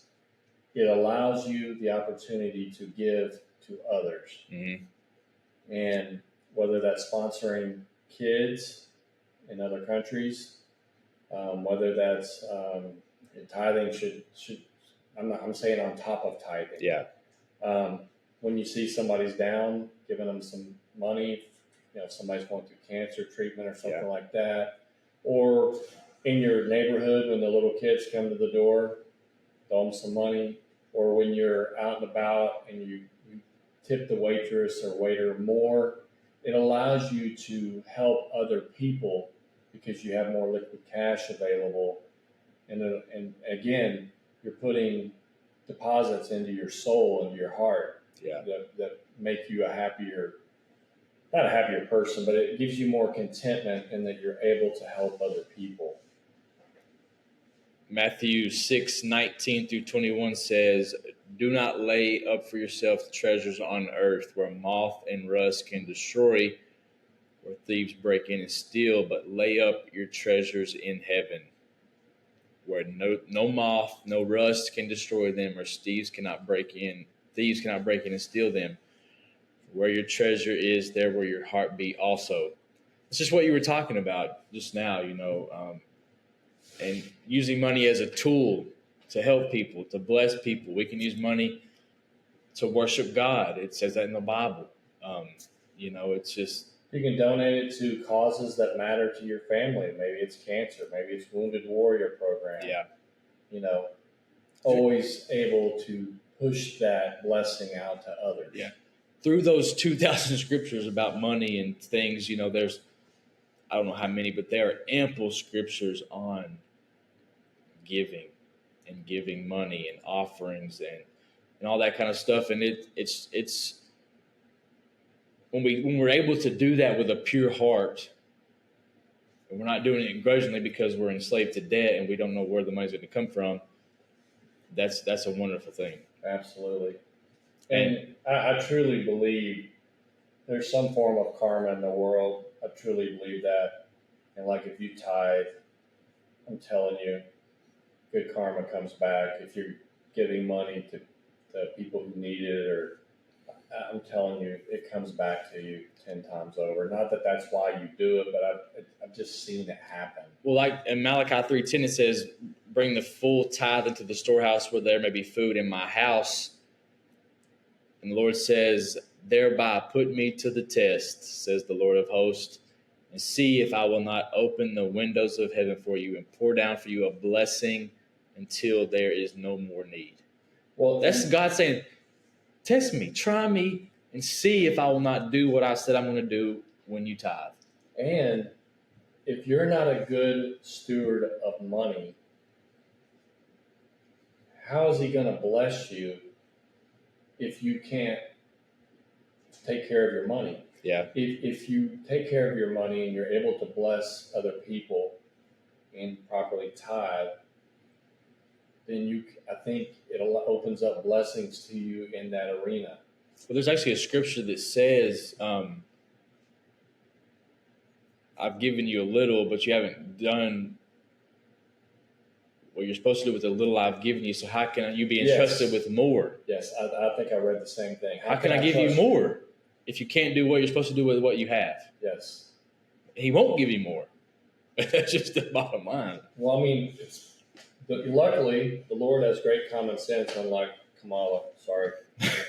it allows you the opportunity to give to others.
Mm-hmm.
And whether that's sponsoring kids in other countries, whether that's tithing should I'm saying on top of tithing.
Yeah.
When you see somebody's down, giving them some money, if somebody's going through cancer treatment or something like that, or in your neighborhood when the little kids come to the door, throw them some money, or when you're out and about and you tip the waitress or waiter more, it allows you to help other people because you have more liquid cash available. And again, you're putting deposits into your soul and your heart that make you not a happier person, but it gives you more contentment in that you're able to help other people.
Matthew 6:19-21 says, do not lay up for yourself treasures on earth where moth and rust can destroy, where thieves break in and steal, but lay up your treasures in heaven, where no moth, no rust can destroy them, or thieves cannot break in and steal them. Where your treasure is, there will your heart be also. It's just what you were talking about just now, and using money as a tool to help people, to bless people. We can use money to worship God. It says that in the Bible. It's just...
You can donate it to causes that matter to your family. Maybe it's cancer. Maybe it's Wounded Warrior Program.
Yeah.
Always able to push that blessing out to others.
Yeah. Through those 2,000 scriptures about money and things, there's, I don't know how many, but there are ample scriptures on giving and giving money and offerings and all that kind of stuff. And it's when we're able to do that with a pure heart, and we're not doing it grudgingly because we're enslaved to debt and we don't know where the money's going to come from, that's a wonderful thing.
Absolutely. And I truly believe there's some form of karma in the world. I truly believe that. And like if you tithe, I'm telling you, good karma comes back. If you're giving money to people who need it, or I'm telling you, it comes back to you 10 times over. Not that that's why you do it, but I've just seen it happen.
Well, like in Malachi 3:10, it says, bring the full tithe into the storehouse where there may be food in my house. And the Lord says, thereby put me to the test, says the Lord of hosts, and see if I will not open the windows of heaven for you and pour down for you a blessing until there is no more need. Well, that's God saying, test me, try me, and see if I will not do what I said I'm going to do when you tithe.
And if you're not a good steward of money, how is he going to bless you if you can't take care of your money?
Yeah.
If you take care of your money and you're able to bless other people and properly tithe, then I think it opens up blessings to you in that arena.
Well, there's actually a scripture that says, I've given you a little, but you haven't done what you're supposed to do with the little I've given you. So how can you be entrusted with more?
Yes, I think I read the same thing.
How can I give you more if you can't do what you're supposed to do with what you have?
Yes.
He won't give you more. That's just the bottom line.
Well, I mean, luckily, the Lord has great common sense, unlike Kamala. Sorry.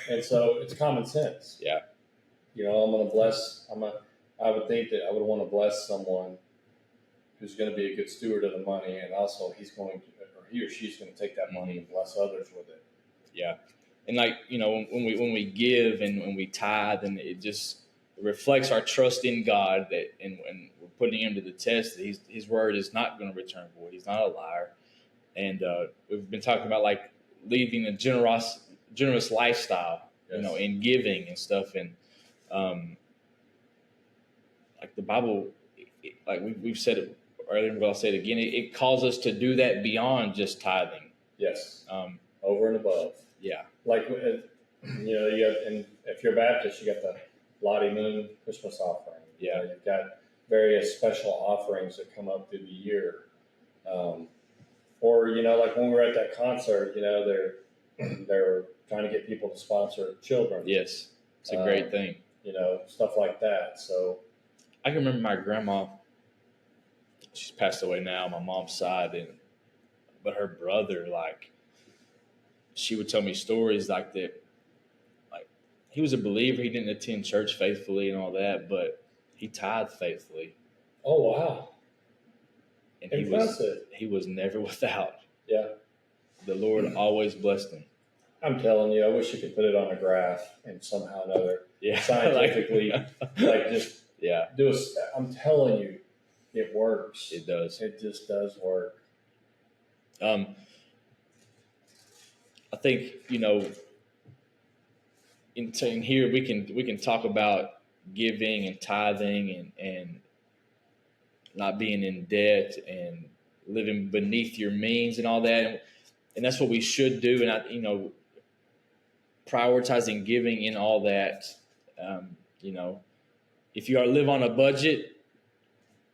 And so it's common sense.
Yeah.
I'm going to bless. I would think that I would want to bless someone who's going to be a good steward of the money, and also he or she's going to take that money and bless others with it.
Yeah. And when we give and when we tithe, and it just reflects our trust in God that, and we're putting him to the test, that his word is not going to return void. He's not a liar. And we've been talking about like leading a generous lifestyle,
Yes.
In giving and stuff. And like the Bible, like we've said it earlier, but I'll say it again. It calls us to do that beyond just tithing.
Yes. Over and above.
Yeah.
Like, you have, and if you're Baptist, you got the Lottie Moon Christmas offering.
Yeah.
You've got various special offerings that come up through the year. Or, like when we were at that concert, they're trying to get people to sponsor children.
Yes. It's a great thing.
Stuff like that. So
I can remember my grandma, she's passed away now, my mom's side, but her brother, like, she would tell me stories like that. Like, he was a believer. He didn't attend church faithfully and all that, but he tithed faithfully.
Oh, wow.
And
impressive.
He was never without.
Yeah.
The Lord always blessed him.
I'm telling you, I wish you could put it on a graph and somehow or another scientifically, just do a. I'm telling you, it works.
It does.
It just does work.
I think in here we can talk about giving and tithing and not being in debt and living beneath your means and all that, and that's what we should do. And prioritizing giving in all that. If you live on a budget,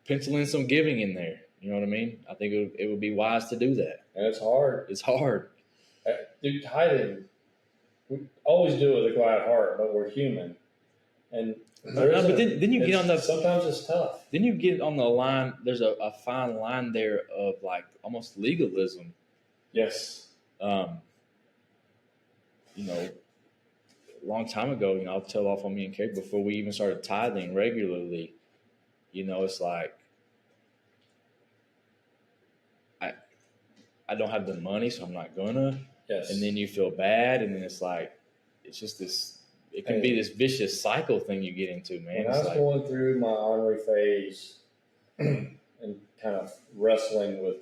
pencil in some giving in there. You know what I mean? I think it would be wise to do that.
And it's hard.
It's hard.
Dude, tithing, we always do it with a glad heart, but we're human. And
but then you get on the.
Sometimes it's tough.
Then you get on the line. There's a fine line there of like almost legalism.
Yes.
A long time ago, I'll tell off on me and Kate before we even started tithing regularly. It's like I don't have the money, so I'm not gonna.
Yes.
And then you feel bad, and then it's like it's just this. It can be this vicious cycle thing you get into, man.
When I was going through my ornery phase and kind of wrestling with,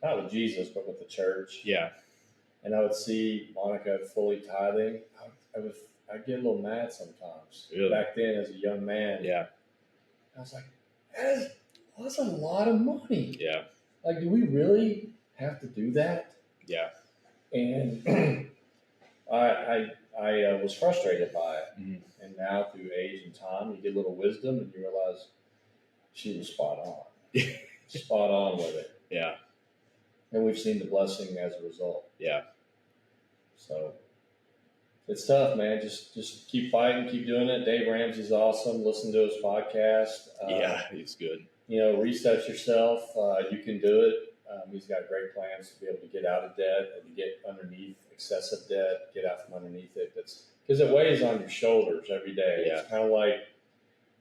not with Jesus, but with the church.
Yeah.
And I would see Monica fully tithing. I get a little mad sometimes.
Really?
Back then, as a young man,
Yeah.
I was like, that's a lot of money.
Yeah.
Like, do we really have to do that?
Yeah.
And I was frustrated by it.
Mm-hmm.
And now, through age and time, you get a little wisdom, and you realize she was spot on. Spot on with it.
Yeah.
And we've seen the blessing as a result.
Yeah.
So it's tough, man. Just keep fighting, keep doing it. Dave Ramsey's awesome. Listen to his podcast.
Yeah, he's good.
Reset yourself. You can do it. He's got great plans to be able to get out of debt and to get underneath excessive debt, get out from underneath it. That's because it weighs on your shoulders every day.
Yeah.
It's kind of like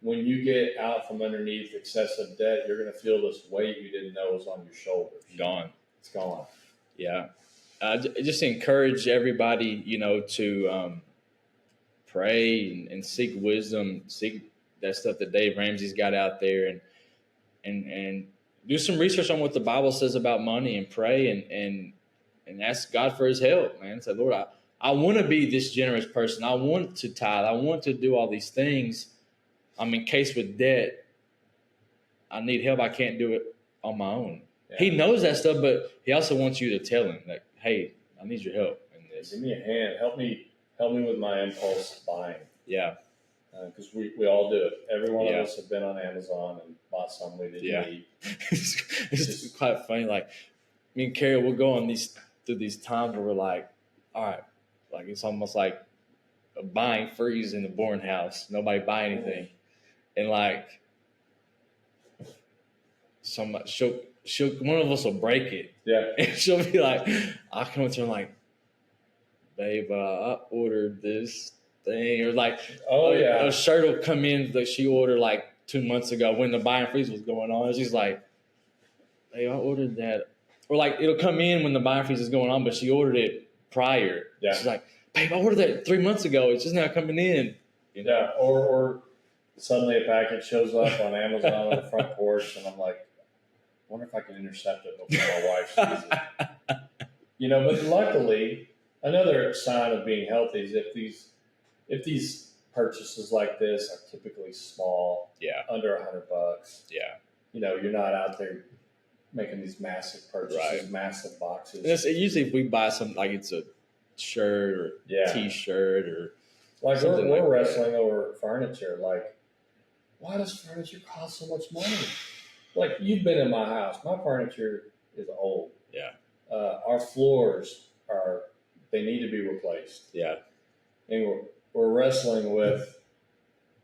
when you get out from underneath excessive debt, you're going to feel this weight you didn't know was on your shoulders.
Gone.
It's gone.
Yeah. Just encourage everybody, to pray and seek wisdom, seek that stuff that Dave Ramsey's got out there, and do some research on what the Bible says about money, and pray and ask God for His help, man. Say, Lord, I want to be this generous person. I want to tithe. I want to do all these things. I'm encased with debt. I need help. I can't do it on my own. Yeah. He knows that stuff, but He also wants you to tell Him, like, hey, I need your help in this.
Give me a hand. Help me with my impulse buying.
Yeah.
Because we all do it. Every one of us have been on Amazon and bought something we didn't need.
It's quite funny. Like, me and Carrie will go on through these times where we're like, all right, like it's almost like a buying freeze in the boarding house. Nobody buy anything. And like, she'll one of us will break it.
Yeah.
And she'll be like, I'll come up to her like, babe, I ordered this thing. Or like, a shirt will come in that she ordered like 2 months ago when the buying freeze was going on. And she's like, hey, I ordered that. Or like, it'll come in when the buying freeze is going on, but she ordered it prior.
Yeah.
She's like, babe, I ordered that 3 months ago. It's just now coming in.
Yeah. Or suddenly a package shows up on Amazon on the front porch, and I'm like, I wonder if I can intercept it before my wife sees it. But luckily, another sign of being healthy is if these purchases like this are typically small, under $100.
Yeah.
You're not out there making these massive purchases, massive boxes.
And usually if we buy something like it's a shirt or T-shirt or
like we're wrestling over furniture. Like, why does furniture cost so much money? Like, you've been in my house. My furniture is old.
Yeah.
Our floors they need to be replaced.
Yeah.
And we're wrestling with,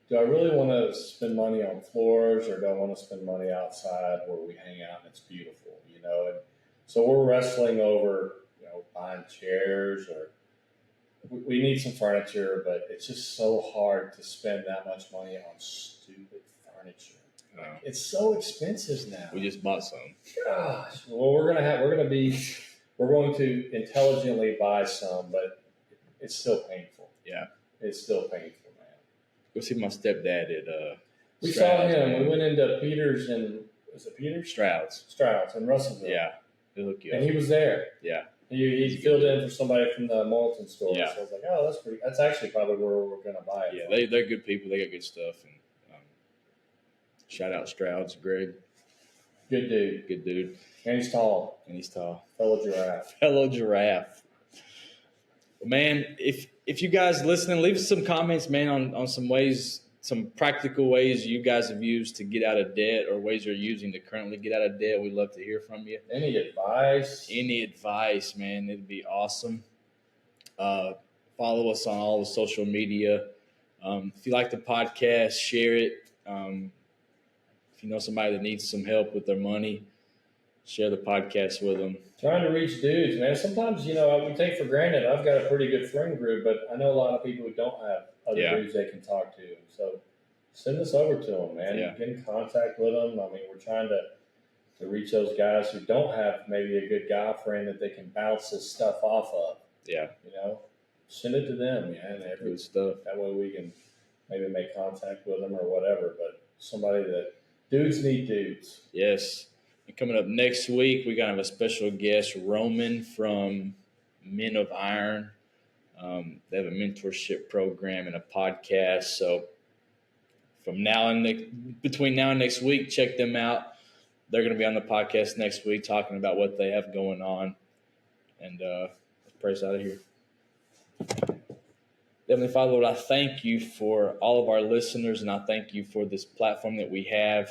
do I really want to spend money on floors, or do I want to spend money outside where we hang out and it's beautiful, And so we're wrestling over, buying chairs, or we need some furniture, but it's just so hard to spend that much money on stupid furniture. It's so expensive now.
We just bought some.
Gosh. Well, we're going to intelligently buy some, but it's still painful.
Yeah.
It's still painful, man.
Go see my stepdad at
we saw him. Man. We went into Peters and was it Peters? Stroud's in Russellville.
Yeah. He'll hook you up.
And he was there.
Yeah.
He filled in for somebody from the Moulton store.
Yeah.
So I was like, that's actually probably where we're going to buy it.
Yeah, they're good people. They got good stuff. And shout out Stroud's, Greg.
Good dude.
Good dude.
And he's tall. Fellow giraffe.
Man, if you guys listening, leave us some comments, man, on some ways, some practical ways you guys have used to get out of debt, or ways you're using to currently get out of debt. We'd love to hear from you.
Any advice,
man. It'd be awesome. Follow us on all the social media. If you like the podcast, share it. If you know somebody that needs some help with their money, share the podcast with them.
Trying to reach dudes, man. Sometimes, we take for granted. I've got a pretty good friend group, but I know a lot of people who don't have other dudes they can talk to. So send this over to them, man.
Yeah.
Get in contact with them. I mean, we're trying to reach those guys who don't have maybe a good guy friend that they can bounce this stuff off of.
Yeah.
Send it to them, man.
Good stuff.
That way we can maybe make contact with them or whatever. But somebody that dudes need dudes.
Yes. And coming up next week, we're going to have a special guest, Roman from Men of Iron. They have a mentorship program and a podcast. So from now and between now and next week, check them out. They're going to be on the podcast next week talking about what they have going on. And let's pray us out of here. Heavenly Father, Lord, I thank you for all of our listeners, and I thank you for this platform that we have.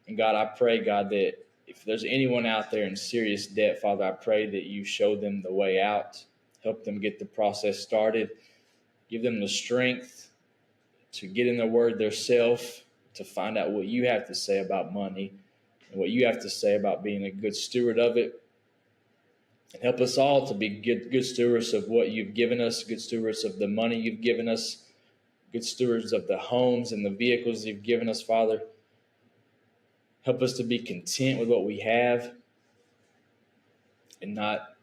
And God, I pray, God, that if there's anyone out there in serious debt, Father, I pray that you show them the way out, help them get the process started, give them the strength to get in the word themselves, to find out what you have to say about money and what you have to say about being a good steward of it. And help us all to be good stewards of what you've given us, good stewards of the money you've given us, good stewards of the homes and the vehicles you've given us, Father. Help us to be content with what we have and not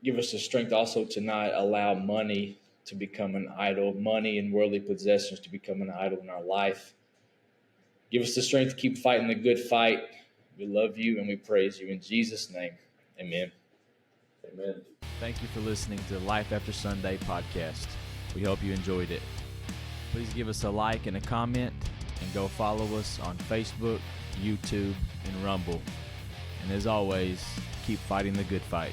give us the strength also to not allow money to become an idol, money and worldly possessions to become an idol in our life. Give us the strength to keep fighting the good fight. We love you and we praise you in Jesus' name. Amen.
Amen.
Thank you for listening to the Life After Sunday podcast. We hope you enjoyed it. Please give us a like and a comment, and go follow us on Facebook, YouTube, and Rumble. And as always, keep fighting the good fight.